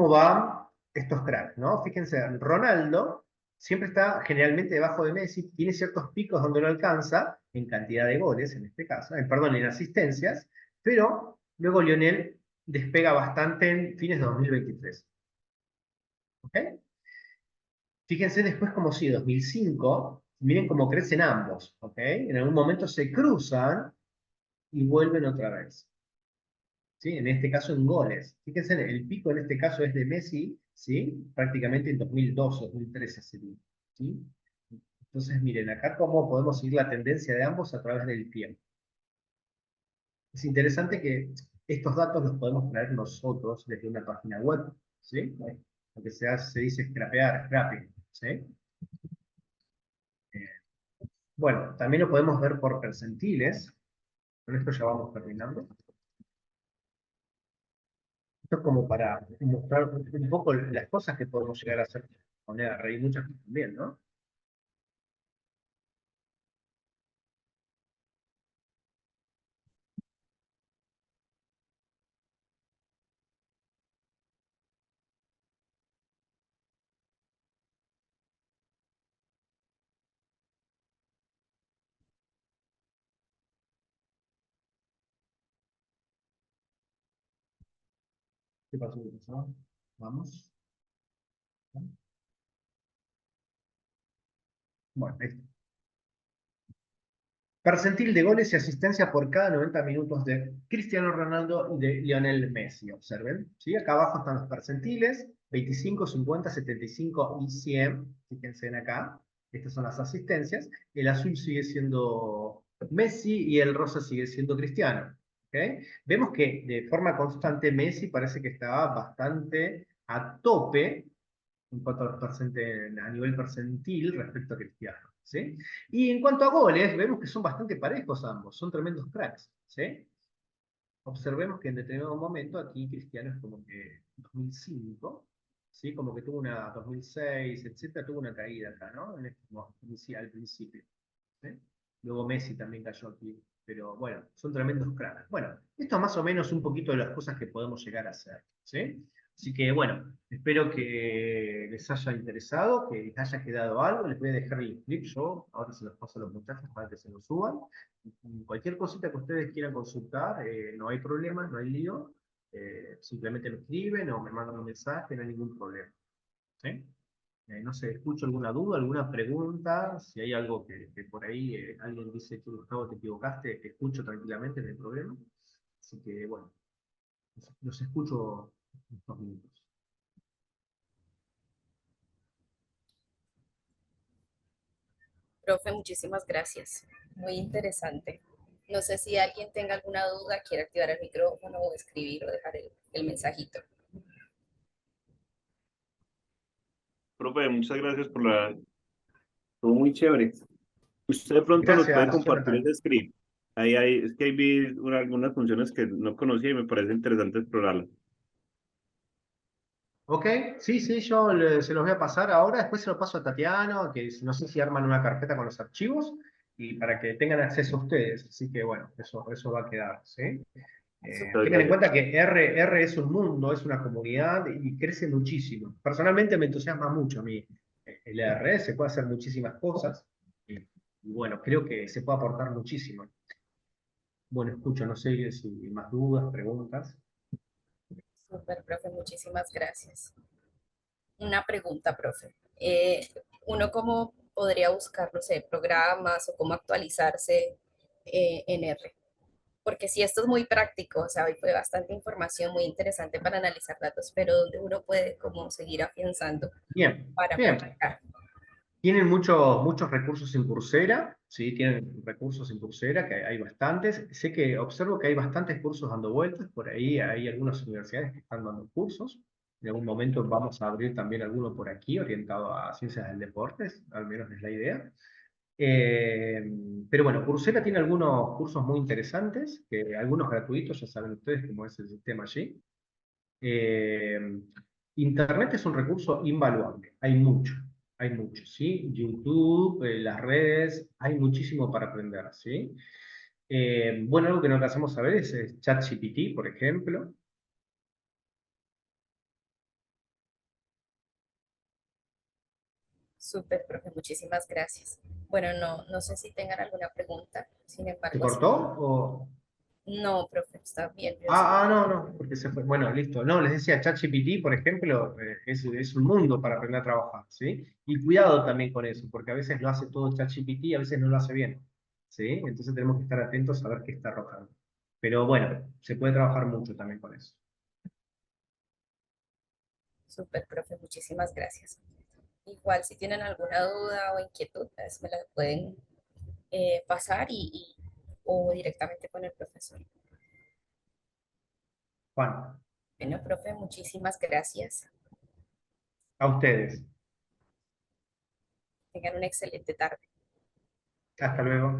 van estos cracks, ¿no? Fíjense, Ronaldo siempre está generalmente debajo de Messi, tiene ciertos picos donde no alcanza, en cantidad de goles en este caso, perdón, en asistencias, pero luego Lionel despega bastante en fines de 2023. ¿Ok? Fíjense después cómo sigue 2005, miren cómo crecen ambos, ¿ok? En algún momento se cruzan y vuelven otra vez. ¿Sí? En este caso en goles. Fíjense, el pico en este caso es de Messi, ¿sí? Prácticamente en 2012, 2013 sería. ¿Sí? Entonces, miren, acá cómo podemos seguir la tendencia de ambos a través del tiempo. Es interesante que estos datos los podemos traer nosotros desde una página web, ¿sí? Lo que se dice scrapear, scrapping, ¿sí? Eh, bueno, también lo podemos ver por percentiles. Con esto ya vamos terminando. Esto es como para mostrar un poco las cosas que podemos llegar a hacer con R, y muchas también, ¿no? ¿Qué pasó? ¿Qué pasó? Vamos. Bueno, ahí está. Percentil de goles y asistencia por cada 90 minutos de Cristiano Ronaldo y de Lionel Messi. Observen, ¿sí? Acá abajo están los percentiles, 25, 50, 75 y 100. Fíjense en acá. Estas son las asistencias. El azul sigue siendo Messi y el rosa sigue siendo Cristiano. ¿Ok? Vemos que de forma constante Messi parece que estaba bastante a tope en cuanto a, a nivel percentil respecto a Cristiano. ¿sí? Y en cuanto a goles, vemos que son bastante parejos ambos, son tremendos cracks, ¿sí? Observemos que en determinado momento aquí Cristiano es como que 2005, ¿sí? Como que tuvo una 2006, etcétera, tuvo una caída acá, ¿no? Al principio, ¿sí? Luego Messi también cayó aquí, pero bueno, son tremendos cracks. Bueno, esto es más o menos un poquito de las cosas que podemos llegar a hacer, ¿sí? Así que bueno, espero que les haya interesado, que les haya quedado algo. Les voy a dejar el clip yo, ahora se los paso a los muchachos para que se lo suban. Cualquier cosita que ustedes quieran consultar, no hay problema, no hay lío. Simplemente me escriben o me mandan un mensaje, no hay ningún problema, ¿sí? No sé, escucho alguna duda, alguna pregunta, si hay algo que por ahí alguien dice que Gustavo te equivocaste, te escucho tranquilamente, no hay problema. Así que bueno, los escucho en estos minutos. Profe, muchísimas gracias. Muy interesante. No sé si alguien tenga alguna duda, quiere activar el micrófono o escribir o dejar el mensajito. Profe, muchas gracias por la... Estuvo muy chévere. Usted de pronto nos puede Gracias, compartir Jonathan. ese script. Ahí hay, es que ahí vi algunas funciones que no conocía y me parece interesante explorarlas. Ok, sí, sí, yo se los voy a pasar ahora, después se los paso a Tatiana, que no sé si arman una carpeta con los archivos, y para que tengan acceso a ustedes. Así que bueno, eso va a quedar, ¿sí? Muchas Tengan en gracias. cuenta que R es un mundo, es una comunidad y crece muchísimo. Personalmente me entusiasma mucho a mí el R, se puede hacer muchísimas cosas y bueno, creo que se puede aportar muchísimo. Bueno, escucho, no sé si hay más dudas, preguntas. Super, profe, muchísimas gracias. Una pregunta, profe. ¿Uno cómo podría buscar, no sé, programas o cómo actualizarse en R? Porque si esto es muy práctico, o sea, hoy fue bastante información muy interesante para analizar datos, pero donde uno puede como seguir afianzando Bien, para bien. practicar. Tienen muchos recursos en Coursera, ¿sí? Tienen recursos en Coursera, que hay bastantes. Sé que observo que hay bastantes cursos dando vueltas, por ahí hay algunas universidades que están dando cursos. En algún momento vamos a abrir también alguno por aquí, orientado a ciencias del deporte, al menos es la idea. Eh, pero bueno, Coursera tiene algunos cursos muy interesantes, que, algunos gratuitos, ya saben ustedes cómo es el sistema allí. Eh, Internet es un recurso invaluable, hay mucho, ¿sí? YouTube, las redes, hay muchísimo para aprender, ¿sí? Bueno, algo que no alcanzamos a ver es ChatGPT, por ejemplo. Súper, profe, muchísimas gracias. Bueno, no sé si tengan alguna pregunta, sin ¿Se embargo, cortó? O... no, profe, está bien. Yo sí. No, porque se fue. Bueno, listo. No, les decía, ChatGPT, por ejemplo, es un mundo para aprender a trabajar, ¿sí? Y cuidado también con eso, porque a veces lo hace todo ChatGPT y a veces no lo hace bien, ¿sí? Entonces tenemos que estar atentos a ver qué está arrojando. Pero bueno, se puede trabajar mucho también con eso. Súper, profe, muchísimas gracias. Igual, si tienen alguna duda o inquietud, pues me la pueden pasar o directamente con el profesor. Juan, Bueno, profe, muchísimas gracias. a ustedes. Tengan una excelente tarde. Hasta luego.